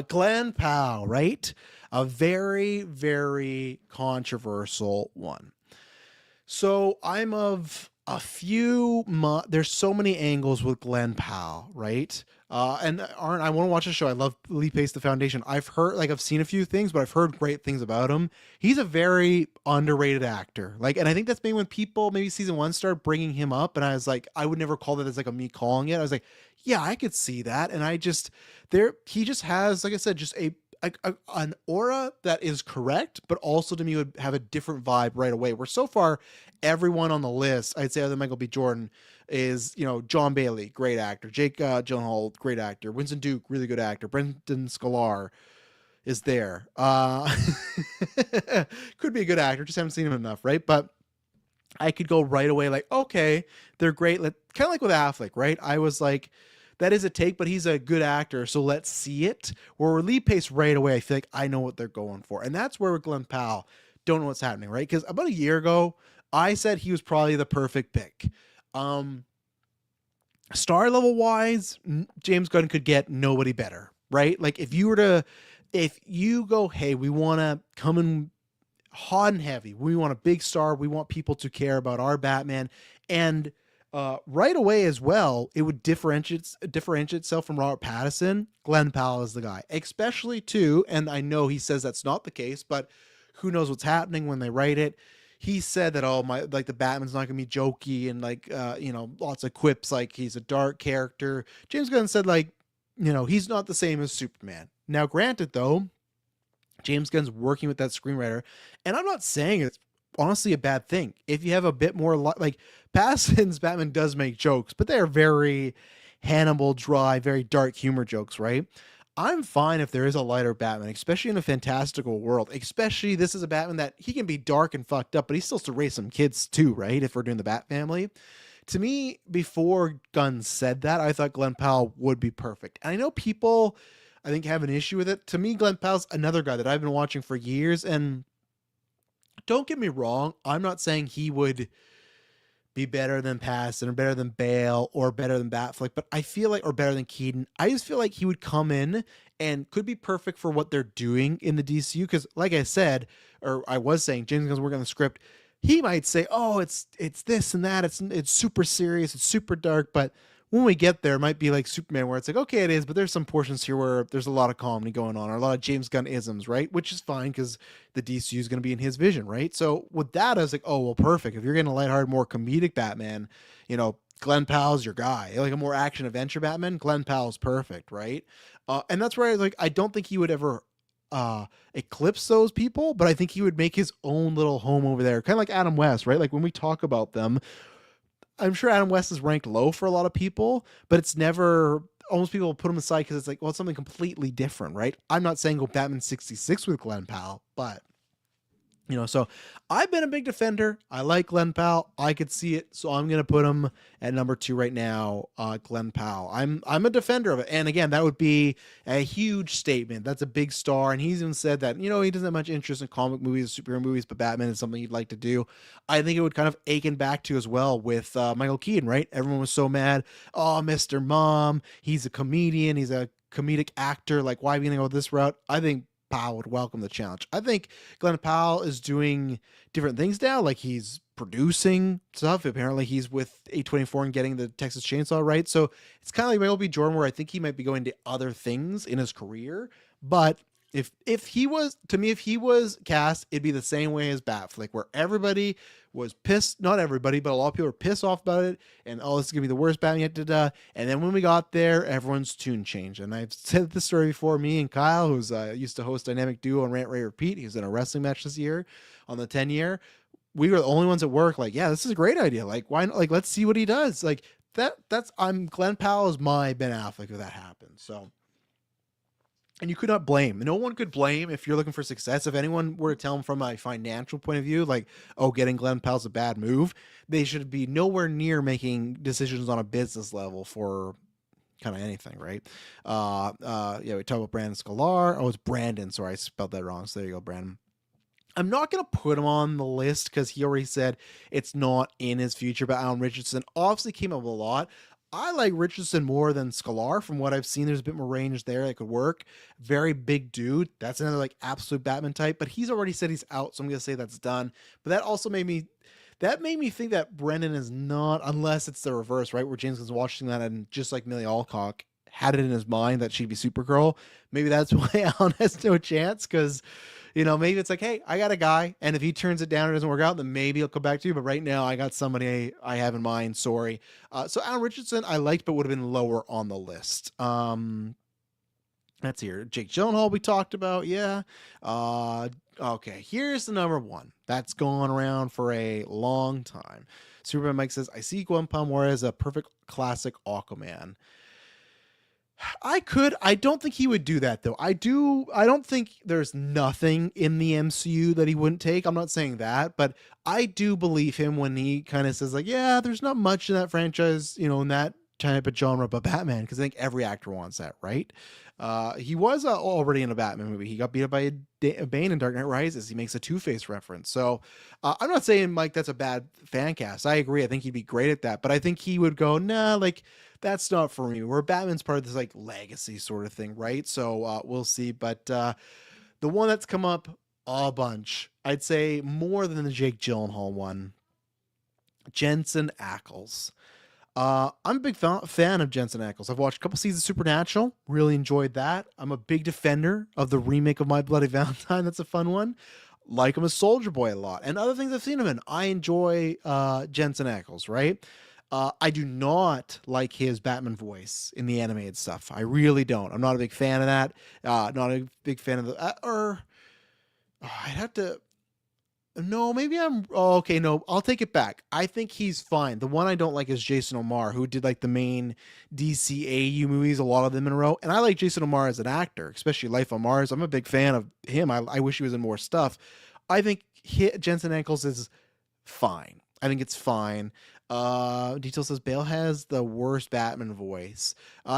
Speaker 1: Glenn Powell, right? A very, very controversial one. So I'm of a few. There's so many angles with Glenn Powell, right? And I want to watch the show. I love Lee Pace, The Foundation. I've seen a few things, but I've heard great things about him. He's a very underrated actor. And I think that's maybe when people, maybe season 1 started bringing him up, and I was like, I would never call that as like a me calling it. I was like, yeah, I could see that. And he just has, like I said, just an aura that is correct, but also to me would have a different vibe right away. Where so far, everyone on the list, I'd say other than Michael B. Jordan, is, John Bailey, great actor, Jake Gyllenhaal, great actor, Winston Duke, really good actor, Brendan Sklar is there. Could be a good actor, just haven't seen him enough, right? But I could go right away like, okay, they're great. Kind of like with Affleck, right? I was like, that is a take, but he's a good actor, so let's see it. Where Lee Pace right away, I feel like I know what they're going for. And that's where with Glenn Powell, don't know what's happening, right? Because about a year ago, I said he was probably the perfect pick. Star level wise, James Gunn could get nobody better, right? Like if you go, hey, we want to come in hot and heavy. We want a big star. We want people to care about our Batman. And right away as well, it would differentiate itself from Robert Pattinson. Glenn Powell is the guy, especially too. And I know he says that's not the case, but who knows what's happening when they write it. He said that, the Batman's not gonna be jokey and lots of quips, like he's a dark character. James Gunn said he's not the same as Superman. Now, granted though, James Gunn's working with that screenwriter, and I'm not saying it's honestly a bad thing. If you have a bit more like Pattinson's Batman does make jokes, but they are very Hannibal dry, very dark humor jokes, right? I'm fine if there is a lighter Batman, especially in a fantastical world. Especially this is a Batman that he can be dark and fucked up, but he still has to raise some kids too, right? If we're doing the Bat family. To me, before Gunn said that, I thought Glenn Powell would be perfect. And I know people, I think, have an issue with it. To me, Glenn Powell's another guy that I've been watching for years. And don't get me wrong, I'm not saying he would be better than Pattinson or better than Bale or better than Batfleck, but I feel like, or better than Keaton. I just feel like he would come in and could be perfect for what they're doing in the DCU. Because, like I said, or I was saying, James Gunn's working on the script. He might say, "Oh, it's this and that. It's super serious. It's super dark." But when we get there, it might be like Superman, where it's like, okay, it is, but there's some portions here where there's a lot of comedy going on, or a lot of James Gunn isms, right? Which is fine because the DCU is going to be in his vision, right? So with that, I was like, oh, well, perfect. If you're getting a lighthearted, more comedic Batman, Glenn Powell's your guy. Like a more action adventure Batman, Glenn Powell's perfect, right? And that's where I was like, I don't think he would ever eclipse those people, but I think he would make his own little home over there, kind of like Adam West, right? Like when we talk about them, I'm sure Adam West is ranked low for a lot of people, but it's never, almost people put him aside because it's like, well, it's something completely different, right? I'm not saying go Batman 66 with Glenn Powell, but so I've been a big defender. I like Glenn Powell. I could see it. So I'm going to put him at number 2 right now. Glenn Powell. I'm a defender of it. And again, that would be a huge statement. That's a big star. And he's even said that, he doesn't have much interest in comic movies, superhero movies, but Batman is something he'd like to do. I think it would kind of ache back to as well with Michael Keaton, right? Everyone was so mad. Oh, Mr. Mom, he's a comedian. He's a comedic actor. Like, why are we going to go this route? I think Powell would welcome the challenge. I think Glenn Powell is doing different things now. Like he's producing stuff. Apparently he's with A24 and getting the Texas Chainsaw, right? So it's kind of like Michael B. Jordan, where I think he might be going to other things in his career. But if he was, to me, if he was cast, it'd be the same way as Batfleck, where everybody was pissed. Not everybody, but a lot of people were pissed off about it. And, oh, this is going to be the worst Batman yet. Da-da. And then when we got there, everyone's tune changed. And I've said this story before. Me and Kyle, who's used to host Dynamic Duo on Rant, Ray, Repeat. He was in a wrestling match this year on the 10-year. We were the only ones at work. Like, yeah, this is a great idea. Like, why not? Like, let's see what he does. Like Glenn Powell is my Ben Affleck if that happens. So, and you could not blame. No one could blame if you're looking for success. If anyone were to tell him from a financial point of view, like, oh, getting Glenn Powell's a bad move, they should be nowhere near making decisions on a business level for kind of anything, right? Yeah, we talk about Brandon Sklar. Oh, it's Brandon. Sorry, I spelled that wrong. So there you go, Brandon. I'm not going to put him on the list because he already said it's not in his future, but Alan Richardson obviously came up a lot. I like Richardson more than Sklar. From what I've seen, there's a bit more range there that could work. Very big dude. That's another like absolute Batman type, but he's already said he's out, so I'm going to say that's done. But that also made me think that Brendan is not, unless it's the reverse, right? Where James was watching that and just like Millie Alcock had it in his mind that she'd be Supergirl. Maybe that's why Alan has no chance, because maybe it's like, hey, I got a guy, and if he turns it down and it doesn't work out, then maybe he'll come back to you. But right now, I got somebody I have in mind. Sorry. So Alan Richardson, I liked, but would have been lower on the list. That's here. Jake Gyllenhaal we talked about, yeah. Uh, okay, here's the number one that's gone around for a long time. Superman Mike says, I see Gwen Palmore as a perfect classic Aquaman. I don't think he would do that though. I don't think there's nothing in the MCU that he wouldn't take. I'm not saying that, but I do believe him when he kind of says like, yeah, there's not much in that franchise, in that type of genre, but Batman, because I think every actor wants that, right? He was already in a Batman movie. He got beat up by a Bane in Dark Knight Rises. He makes a Two-Face reference. So I'm not saying, Mike, that's a bad fan cast. I agree. I think he'd be great at that. But I think he would go, nah, like, that's not for me. Where Batman's part of this like legacy sort of thing, right? So we'll see. But the one that's come up a bunch, I'd say more than the Jake Gyllenhaal one, Jensen Ackles. I'm a big fan of Jensen Ackles. I've watched a couple seasons of Supernatural, really enjoyed that. I'm a big defender of the remake of My Bloody Valentine. That's a fun one. Like him as Soldier Boy a lot, and other things I've seen him in. I enjoy Jensen Ackles, right? I do not like his Batman voice in the animated stuff. I really don't. I'm not a big fan of that. Not a big fan of the I'd have to. No, maybe I'm. Oh, okay, no, I'll take it back. I think he's fine. The one I don't like is Jason O'Mara, who did like the main DCAU movies, a lot of them in a row. And I like Jason O'Mara as an actor, especially Life on Mars. I'm a big fan of him. I wish he was in more stuff. I think Jensen Ackles is fine. I think it's fine. Detail says Bale has the worst Batman voice.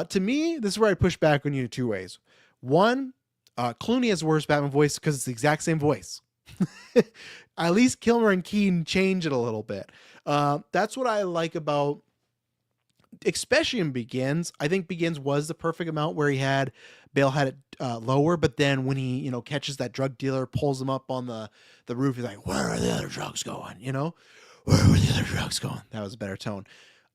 Speaker 1: To me, this is where I push back on you two ways. One, Clooney has the worst Batman voice because it's the exact same voice. At least Kilmer and Keaton change it a little bit. That's what I like about, especially in Begins. I think Begins was the perfect amount where Bale had it lower, but then when he catches that drug dealer, pulls him up on the roof, he's like, "Where are the other drugs going?" Where were the other drugs going? That was a better tone.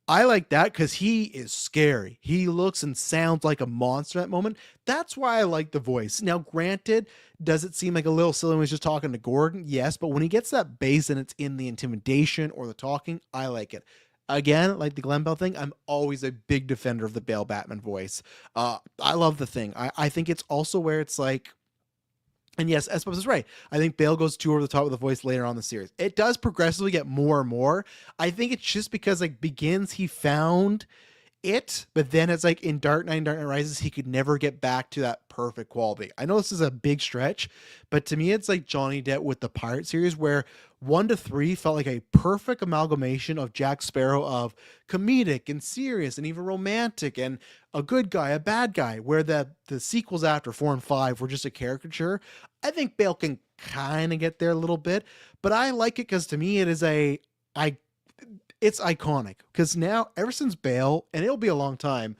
Speaker 1: I like that because he is scary. He looks and sounds like a monster at that moment. That's why I like the voice. Now, granted, does it seem like a little silly when he's just talking to Gordon? Yes, but when he gets that bass and it's in the intimidation or the talking, I like it. Again, like the Glenn Bell thing, I'm always a big defender of the Bale Batman voice. I love the thing. I think it's also where it's like, and yes, Espos is right. I think Bale goes too over the top with the voice later on in the series. It does progressively get more and more. I think it's just because like Begins, he found it, but then it's like in Dark Knight and Dark Knight Rises, he could never get back to that perfect quality. I know this is a big stretch, but to me, it's like Johnny Depp with the Pirate series, where 1 to 3 felt like a perfect amalgamation of Jack Sparrow of comedic and serious and even romantic and a good guy, a bad guy, where the sequels after 4 and 5 were just a caricature. I think Bale can kind of get there a little bit, but I like it because to me it is I it's iconic because now ever since Bale, and it'll be a long time,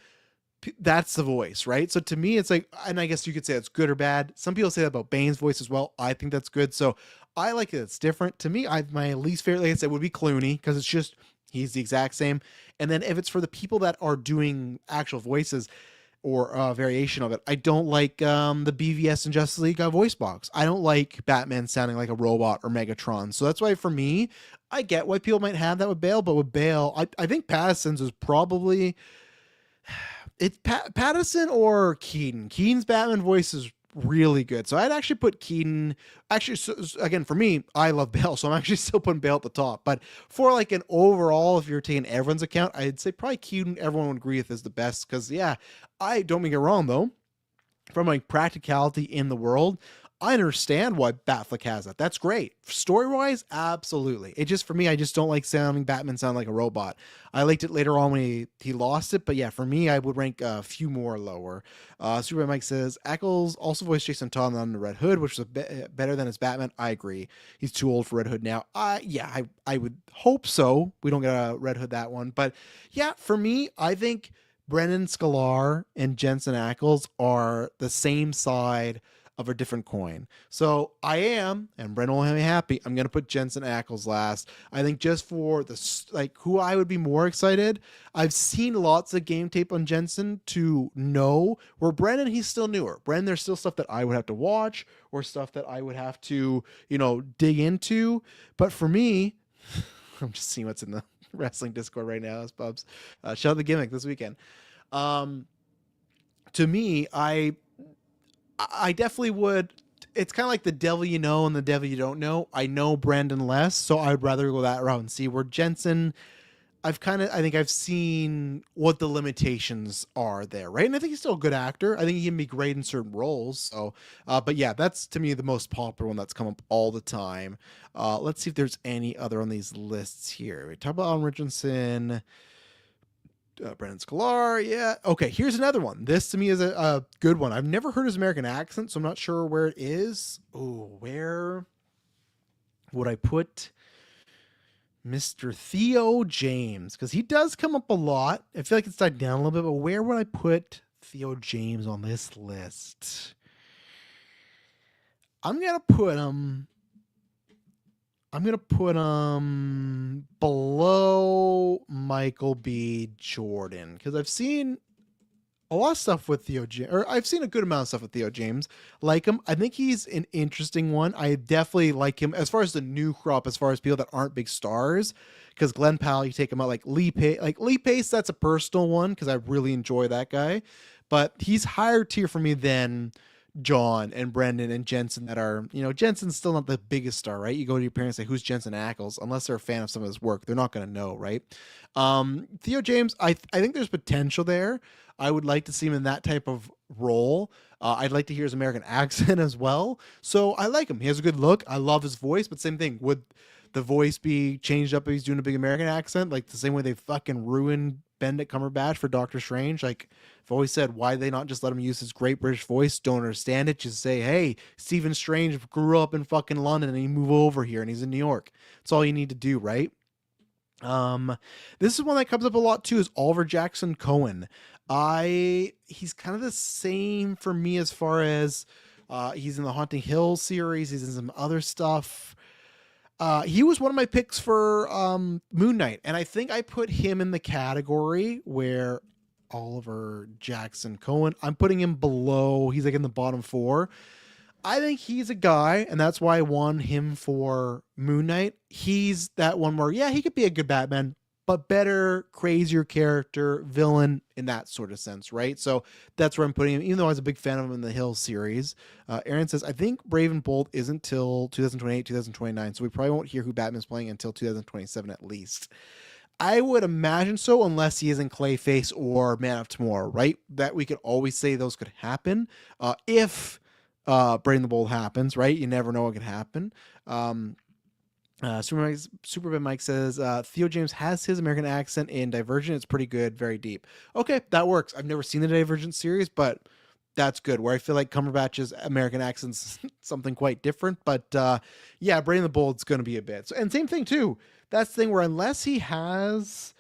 Speaker 1: that's the voice, right? So to me, it's like, and I guess you could say it's good or bad. Some people say that about Bane's voice as well. I think that's good. So I like it. It's different. To me, my least favorite, like I said, would be Clooney because it's just he's the exact same. And then if it's for the people that are doing actual voices or a variation of it, I don't like the BVS and Justice League voice box. I don't like Batman sounding like a robot or Megatron. So that's why for me, I get why people might have that with Bale, but with Bale, I think Pattinson's is probably it's Pattison or Keaton. Keaton's Batman voice is really good. So I'd actually put Keaton. Actually, so, again, for me, I love Bale, so I'm actually still putting Bale at the top. But for like an overall, if you're taking everyone's account, I'd say probably Keaton. Everyone would agree with is the best because yeah, I don't make it wrong though. From like practicality in the world, I understand why Batfleck has that. That's great. Story wise, absolutely. It just for me, I just don't like sounding Batman sound like a robot. I liked it later on when he lost it, but yeah, for me, I would rank a few more lower. Superman Mike says Ackles also voiced Jason Todd on the Red Hood, which was better than his Batman. I agree. He's too old for Red Hood now. I would hope so. We don't get a Red Hood that one, but yeah, for me, I think Brennan Sklar and Jensen Ackles are the same side of a different coin. So I am, and Brennan will have me happy, I'm going to put Jensen Ackles last. I think just for the, like, who I would be more excited, I've seen lots of game tape on Jensen to know where Brennan, he's still newer. Brennan, there's still stuff that I would have to watch or stuff that I would have to, dig into. But for me, I'm just seeing what's in the wrestling Discord right now, Bubs. Shout out the gimmick this weekend. To me, I definitely would. It's kind of like the devil you know and the devil you don't know. I know Brandon less, so I'd rather go that route and see where Jensen. I think I've seen what the limitations are there, right? And I think he's still a good actor. I think he can be great in certain roles. So, but yeah, that's to me the most popular one that's come up all the time. Let's see if there's any other on these lists here. We talk about Alan Richardson, Brendan Sklar. Yeah. Okay. Here's another one. This to me is a good one. I've never heard his American accent, so I'm not sure where it is. Oh, where would I put Mr. Theo James? Because he does come up a lot. I feel like it's died down a little bit, but where would I put Theo James on this list? I'm gonna put him. I'm gonna put him below Michael B. Jordan because I've seen a lot of stuff with Theo James, or I've seen a good amount of stuff with Theo James. Like him, I think he's an interesting one. I definitely like him as far as the new crop, as far as people that aren't big stars. Because Glenn Powell, you take him out like Lee Pace. That's a personal one because I really enjoy that guy, but he's higher tier for me than John and Brendan and Jensen that are, Jensen's still not the biggest star, right? You go to your parents and say, who's Jensen Ackles? Unless they're a fan of some of his work, they're not going to know, right? Theo James, I think there's potential there. I would like to see him in that type of role. I'd like to hear his American accent as well. So I like him. He has a good look. I love his voice, but same thing. Would the voice be changed up if he's doing a big American accent? Like the same way they fucking ruined Benedict Cumberbatch for Doctor Strange? Like, I've always said, why did they not just let him use his great British voice? Don't understand it. Just say, hey, Stephen Strange grew up in fucking London and he moved over here and he's in New York. That's all you need to do, right? This is one that comes up a lot too, is Oliver Jackson Cohen. He's kind of the same for me as far as he's in the Haunting Hill series, he's in some other stuff. He was one of my picks for Moon Knight, and I think I put him in the category where Oliver Jackson Cohen, I'm putting him below, he's like in the bottom four. I think he's a guy, and that's why I won him for Moon Knight. He's that one where, yeah, he could be a good Batman, but better, crazier character, villain in that sort of sense, right? So that's where I'm putting him, even though I was a big fan of him in the Hill series. Aaron says, I think Brave and Bold isn't till 2028, 2029, so we probably won't hear who Batman's playing until 2027 at least. I would imagine so, unless he is in Clayface or Man of Tomorrow, right? That we could always say those could happen. If Brave and the Bold happens, right? You never know what could happen. Superman Mike says Theo James has his American accent in Divergent. It's pretty good, very deep. Okay, that works. I've never seen the Divergent series, but that's good. Where I feel like Cumberbatch's American accent's something quite different. But yeah, Brave and the Bold's going to be a bit. So, and same thing too. That's the thing where unless he has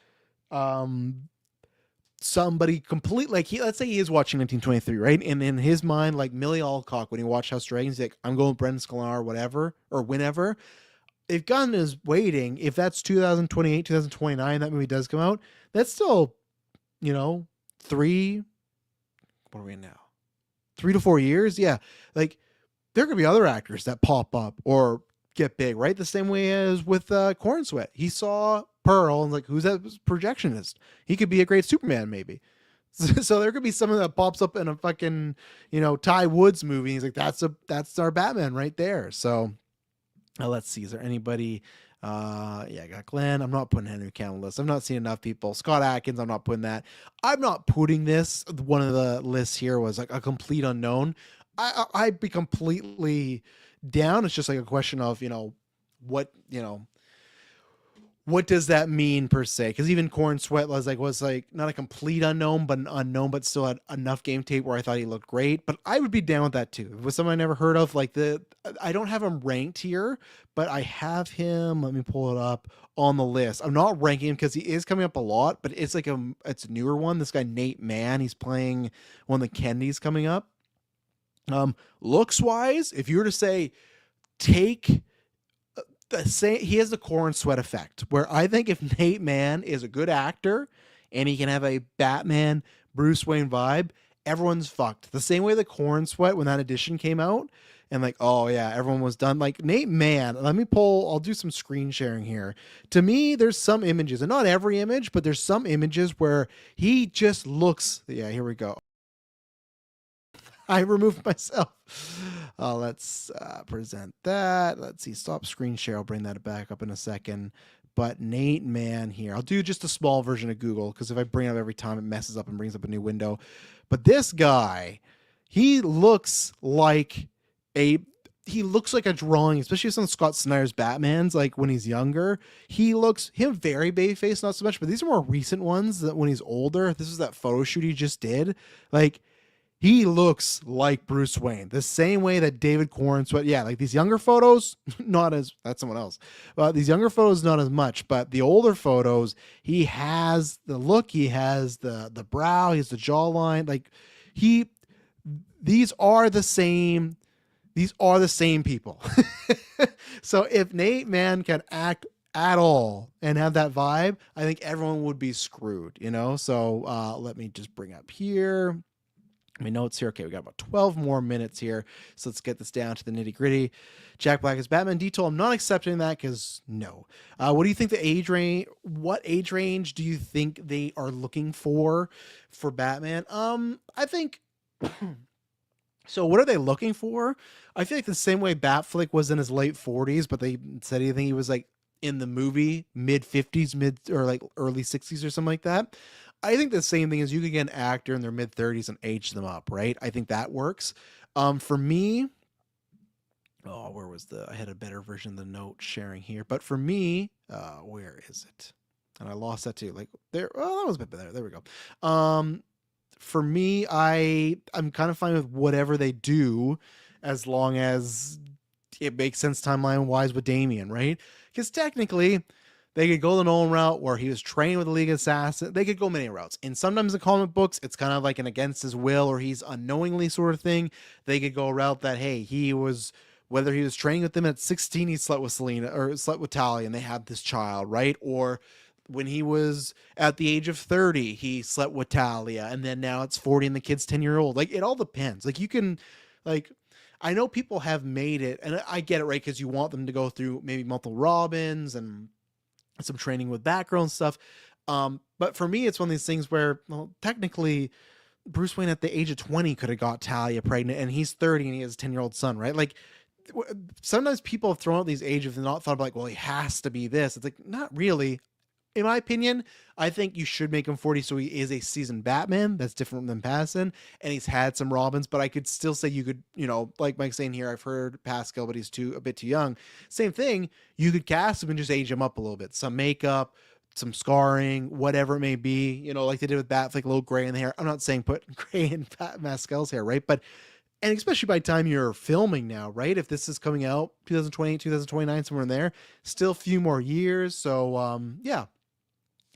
Speaker 1: somebody complete, like let's say he is watching 1923, right? And in his mind, like Millie Alcock, when he watched House Dragons, he's like, I'm going with Brendan Sklar, whatever, or whenever. If Gunn is waiting, if that's 2028, 2029, that movie does come out, that's still, what are we in now? 3 to 4 years? Yeah. Like, there could be other actors that pop up or get big, right? The same way as with Corn Sweat. He saw Pearl and like, who's that projectionist? He could be a great Superman, maybe. So there could be someone that pops up in a fucking, Ty Woods movie. He's like, that's our Batman right there. So let's see. Is there anybody? Yeah, I got Glenn. I'm not putting Henry Cavill on the list. I've not seen enough people. Scott Adkins, I'm not putting that. I'm not putting this. One of the lists here was like a complete unknown. I'd be completely down. It's just like a question of, what does that mean per se? Because even Corn Sweat was like not a complete unknown, but an unknown, but still had enough game tape where I thought he looked great. But I would be down with that too. It was someone I never heard of. I don't have him ranked here, but I have him. Let me pull it up on the list. I'm not ranking him because he is coming up a lot, but it's like it's a newer one. This guy Nate Mann, he's playing one of the Kennedys coming up. Looks wise, if you were to say take he has the Corn Sweat effect, where I think if Nate Mann is a good actor and he can have a Batman Bruce Wayne vibe, everyone's fucked. The same way the Corn Sweat when that edition came out, and like, oh yeah, everyone was done. Like Nate Mann, I'll do some screen sharing here. To me, there's some images, and not every image, but there's some images where he just looks, yeah, here we go. I removed myself. Let's present that. Let's see. Stop screen share. I'll bring that back up in a second. But Nate Man here. I'll do just a small version of Google because if I bring it up every time, it messes up and brings up a new window. But this guy, he looks like a he looks like a drawing, especially some Scott Snyder's Batman's. Like when he's younger, he looks him very baby face, not so much. But these are more recent ones that when he's older. This is that photo shoot he just did. Like he looks like Bruce Wayne, the same way that David Corn sweat. Yeah, like these younger photos, not as that's someone else. These younger photos, not as much. But the older photos, he has the look, he has the brow, he has the jawline. Like he, these are the same. These are the same people. So if Nate Man can act at all and have that vibe, I think everyone would be screwed. So let me just bring up here my notes here. Okay, we got about 12 more minutes here. So let's get this down to the nitty gritty. Jack Black is Batman Detail. I'm not accepting that because no. What do you think the age range? What age range do you think they are looking for Batman? I think. So what are they looking for? I feel like the same way Batflick was in his late 40s, but they said he was like in the movie mid 50s, mid or like early 60s or something like that. I think the same thing is you could get an actor in their mid 30s and age them up, right? I think that works. For me, where was I had a better version of the note sharing here, but for me, where is it? And I lost that too. Like there, that was a bit better. There we go. For me, I'm kind of fine with whatever they do as long as it makes sense timeline wise with Damian, right? Because technically they could go the Nolan route where he was trained with the League of Assassins. They could go many routes. And sometimes in comic books, it's kind of like an against his will or he's unknowingly sort of thing. They could go a route that, hey, whether he was training with them at 16, he slept with Selena or slept with Talia and they had this child, right? Or when he was at the age of 30, he slept with Talia, and then now it's 40 and the kid's 10-year-old. Like, it all depends. Like, you can, like, I know people have made it, and I get it, right? Because you want them to go through maybe multiple Robins and some training with Batgirl and stuff. But for me, it's one of these things where, well, technically, Bruce Wayne at the age of 20 could have got Talia pregnant, and he's 30 and he has a 10-year-old son, right? Like, sometimes people have thrown out these ages and not thought about, like, well, he has to be this. It's like, not really. In my opinion, I think you should make him 40 so he is a seasoned Batman. That's different than Pattinson, and he's had some Robins, but I could still say you could, like Mike's saying here, I've heard Pascal, but he's a bit too young. Same thing, you could cast him and just age him up a little bit. Some makeup, some scarring, whatever it may be, like they did with Batflick, a little gray in the hair. I'm not saying put gray in Pascal's hair, right? But, and especially by the time you're filming now, right? If this is coming out 2028, 2029, somewhere in there, still a few more years. So, yeah.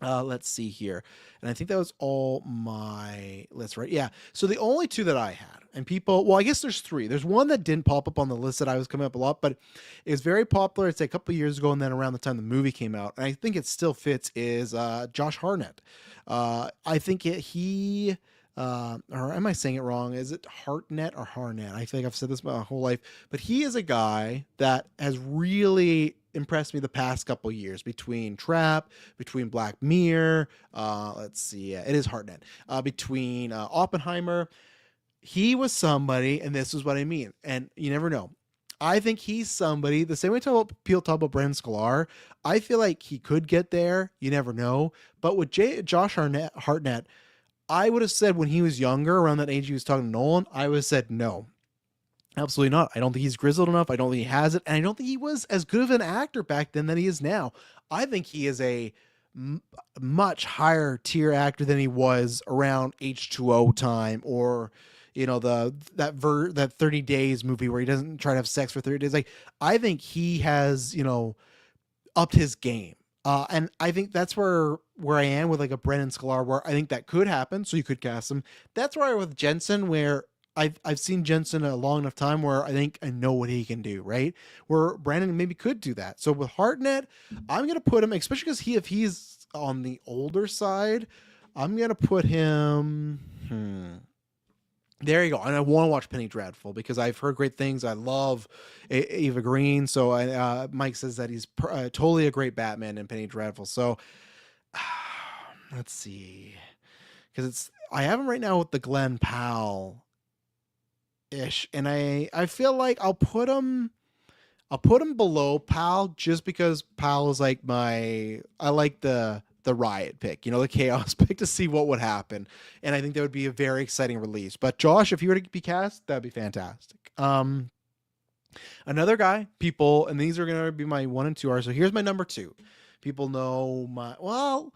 Speaker 1: Let's see here. And I think that was all my list, right? Yeah. So the only two that I had, and people, I guess there's three. There's one that didn't pop up on the list that I was coming up a lot, but it was very popular. It's a couple of years ago, and then around the time the movie came out, and I think it still fits, is Josh Hartnett. I think or am I saying it wrong? Is it Hartnett or Harnett? I think I've said this my whole life, but he is a guy that has really impressed me the past couple years between Trap, between Black Mirror. Let's see. It is Hartnett. Between Oppenheimer. He was somebody, and this is what I mean. And you never know. I think he's somebody, the same way people talk about Brendan Sklar, I feel like he could get there. You never know. But with Josh Hartnett, I would have said when he was younger, around that age he was talking to Nolan, I would have said no. Absolutely not. I don't think he's grizzled enough. I don't think he has it. And I don't think he was as good of an actor back then than he is now. I think he is a much higher tier actor than he was around H2O time, or, that 30 Days movie where he doesn't try to have sex for 30 days. Like, I think he has, upped his game. And I think that's where I am with like a Brendan Sklar, where I think that could happen. So you could cast him. That's where I with Jensen, where I've seen Jensen a long enough time where I think I know what he can do, right? Where Brandon maybe could do that. So with Hartnett, I'm gonna put him, especially because if he's on the older side, I'm gonna put him. There you go. And I want to watch Penny Dreadful because I've heard great things. I love Eva Green. So Mike says that he's totally a great Batman in Penny Dreadful. So let's see, because I have him right now with the Glenn Powell ish, and I feel like I'll put him below Pal just because Pal is like I like the riot pick, the chaos pick to see what would happen, and I think that would be a very exciting release. But Josh, if you were to be cast, that'd be fantastic. Another guy, people, and these are gonna be my one and two are. So here's my number two. People know my well.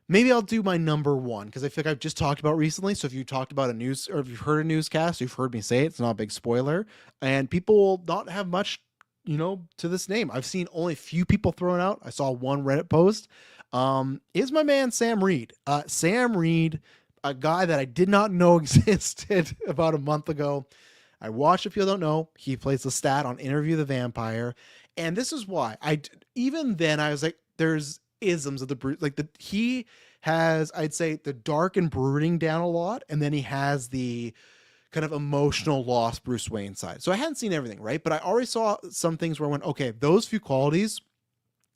Speaker 1: Maybe I'll do my number one because I feel like I've just talked about recently. So if you talked about a news or if you've heard a newscast, you've heard me say it. It's not a big spoiler, and people will not have much, to this name. I've seen only a few people thrown out. I saw one Reddit post. Is my man Sam Reed? Sam Reed, a guy that I did not know existed about a month ago. I watched. If you don't know, he plays the stat on Interview the Vampire, and this is why even then I was like, there's isms of the like he has, I'd say, the dark and brooding down a lot, and then he has the kind of emotional loss Bruce Wayne side. So I hadn't seen everything, right? But I already saw some things where I went, okay, those few qualities,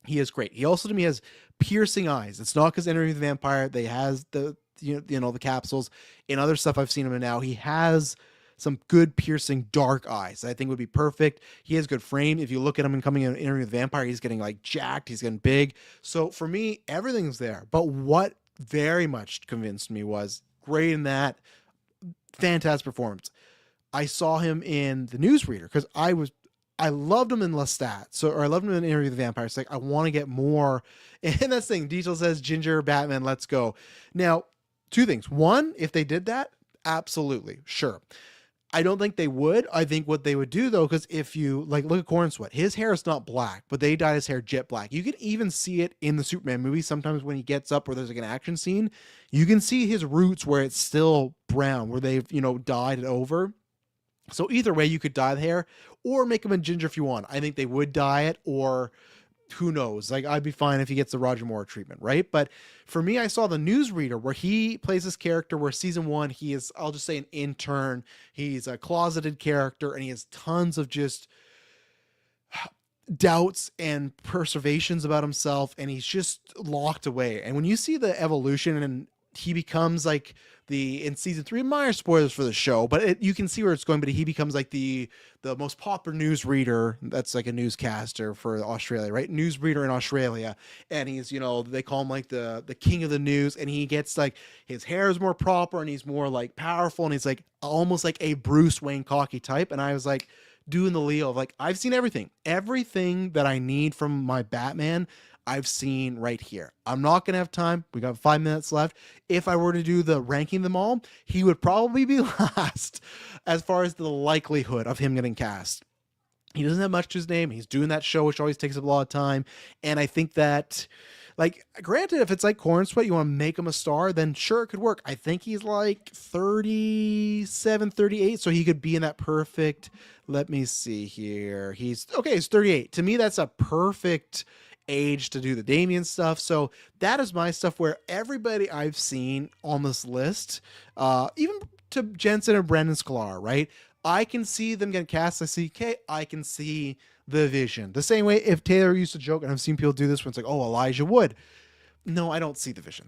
Speaker 1: he is great. He also to me has piercing eyes. It's not because Interview with the Vampire they has the the capsules. In other stuff I've seen him in now, he has some good piercing dark eyes that I think would be perfect. He has good frame. If you look at him and coming in Interview with the Vampire, he's getting like jacked. He's getting big. So for me, everything's there. But what very much convinced me was great in that fantastic performance. I saw him in the Newsreader because I loved him in Lestat. Or I loved him in Interview with the Vampire. It's like I want to get more. And that's the thing. Detail says Ginger Batman, let's go. Now, two things. One, if they did that, absolutely, sure. I don't think they would. I think what they would do though, because if you like look at Corn Sweat, his hair is not black, but they dye his hair jet black. You can even see it in the Superman movie. Sometimes when he gets up or there's like an action scene, you can see his roots where it's still brown, where they've, dyed it over. So either way, you could dye the hair or make him a ginger if you want. I think they would dye it, or who knows? Like I'd be fine if he gets the Roger Moore treatment, right? But for me, I saw the Newsreader where he plays this character where season one, he is, I'll just say, an intern. He's a closeted character and he has tons of just doubts and perservations about himself, and he's just locked away. And when you see the evolution and he becomes like in season three, minor spoilers for the show, but you can see where it's going. But he becomes like the most popular news reader. That's like a newscaster for Australia, right? News reader in Australia, and he's they call him like the king of the news. And he gets like his hair is more proper and he's more like powerful, and he's like almost like a Bruce Wayne cocky type. And I was like doing the Leo of like I've seen everything that I need from my Batman. I've seen right here. I'm not going to have time. We got 5 minutes left. If I were to do the ranking them all, he would probably be last as far as the likelihood of him getting cast. He doesn't have much to his name. He's doing that show, which always takes up a lot of time. And I think that, like, granted, if it's like Corn Sweat, you want to make him a star, then sure, it could work. I think he's like 37, 38. So he could be in that perfect, let me see here. He's 38. To me, that's a perfect age to do the Damien stuff. So that is my stuff where everybody I've seen on this list, even to Jensen and Brendan Sklar, right? I can see them getting cast. I can see the vision. The same way if Taylor used to joke, and I've seen people do this when it's like, oh, Elijah Wood. No, I don't see the vision.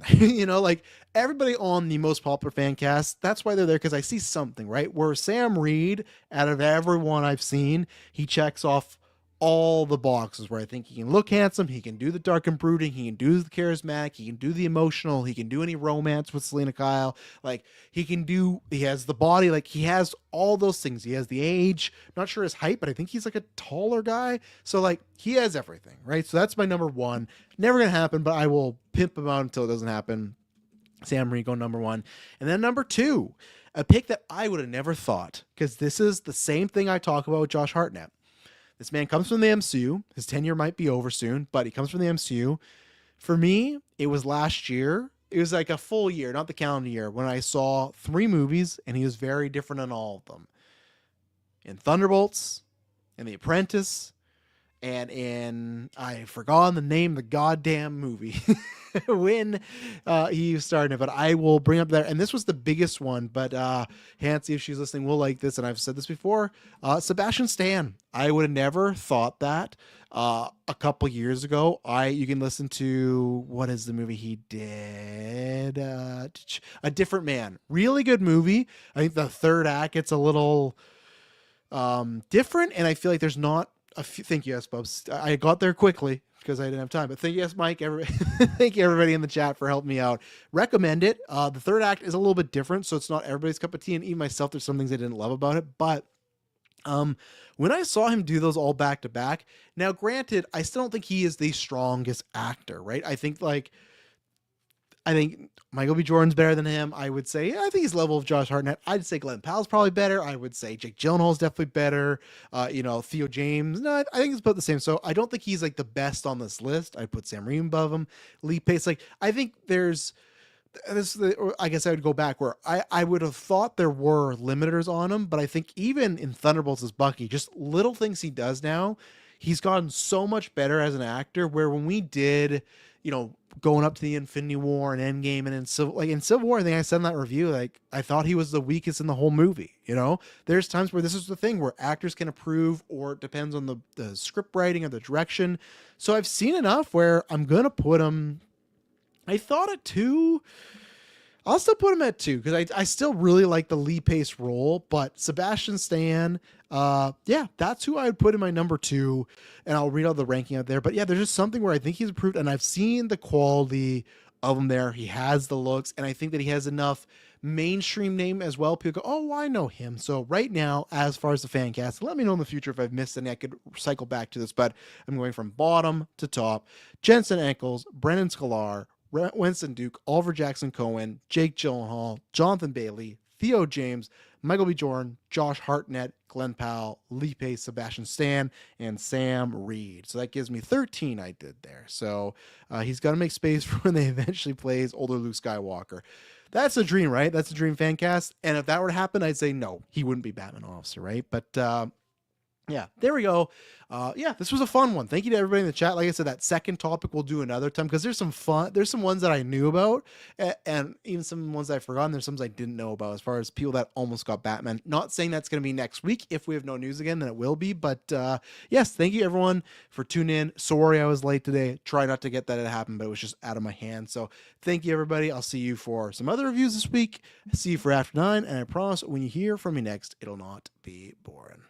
Speaker 1: Like everybody on the most popular fan cast, that's why they're there, because I see something, right? Where Sam Reed, out of everyone I've seen, he checks off all the boxes where I think he can look handsome, he can do the dark and brooding, he can do the charismatic, he can do the emotional, he can do any romance with Selena Kyle, like he has the body, like he has all those things. He has the age, not sure his height, but I think he's like a taller guy. So like he has everything, right? So that's my number one. Never gonna happen, but I will pimp him out until it doesn't happen. Sam Rico, number one. And then number two, a pick that I would have never thought, because this is the same thing I talk about with Josh Hartnett. This man comes from the MCU. His tenure might be over soon, but he comes from the MCU. For me, it was last year. It was like a full year, not the calendar year, when I saw 3 movies, and he was very different in all of them. In Thunderbolts, in The Apprentice, and in I forgot the name of the goddamn movie when he started it, but I will bring up there. And this was the biggest one, but Hansi, if she's listening, will like this. And I've said this before. Sebastian Stan. I would have never thought that a couple years ago. You can listen to what is the movie he did? A Different Man. Really good movie. I think the third act gets a little different, and I feel like there's not a few. Thank you, yes, Bubs. I got there quickly because I didn't have time. But thank you, yes, Mike. Thank you, everybody in the chat for helping me out. Recommend it. The third act is a little bit different, so it's not everybody's cup of tea. And even myself, there's some things I didn't love about it. But when I saw him do those all back to back, now granted, I still don't think he is the strongest actor, right? I think Michael B. Jordan's better than him. I would say, I think he's level of Josh Hartnett. I'd say Glenn Powell's probably better. I would say Jake Gyllenhaal's definitely better. Theo James. No, I think it's about the same. So I don't think he's like the best on this list. I'd put Sam Raimi above him. Lee Pace. Like, I think there's this. I guess I would go back where I would have thought there were limiters on him, but I think even in Thunderbolts as Bucky, just little things he does now, he's gotten so much better as an actor. Where when we did, going up to the Infinity War and Endgame and in Civil War, I think I said in that review, like, I thought he was the weakest in the whole movie. There's times where this is the thing where actors can improve, or it depends on the script writing or the direction. So I've seen enough where I'm going to put him, I thought at 2. I'll still put him at 2 because I still really like the Lee Pace role, but Sebastian Stan, that's who I would put in my number 2, and I'll read all the ranking out there. But yeah, there's just something where I think he's improved, and I've seen the quality of him there. He has the looks, and I think that he has enough mainstream name as well. People go, oh, I know him. So right now, as far as the fan cast, let me know in the future if I've missed any. I could cycle back to this, but I'm going from bottom to top. Jensen Ackles, Brennan Sklar, Winston Duke, Oliver Jackson Cohen, Jake Gyllenhaal, Jonathan Bailey, Theo James, Michael B. Jordan, Josh Hartnett, Glenn Powell, Lee Pace, Sebastian Stan, and Sam Reed. So that gives me 13 I did there. So he's got to make space for when they eventually plays older Luke Skywalker. That's a dream, right? That's a dream fan cast. And if that were to happen, I'd say no, he wouldn't be Batman Officer, right? But yeah, there we go. This was a fun one. Thank you to everybody in the chat. Like I said, that second topic we'll do another time because there's some ones that I knew about and even some ones I've forgotten. There's some I didn't know about as far as people that almost got Batman. Not saying that's going to be next week. If we have no news again, then it will be. But yes, thank you everyone for tuning in. Sorry I was late today. Try not to get that to happen, but it was just out of my hands. So thank you everybody. I'll see you for some other reviews this week. See you for After 9. And I promise when you hear from me next, it'll not be boring.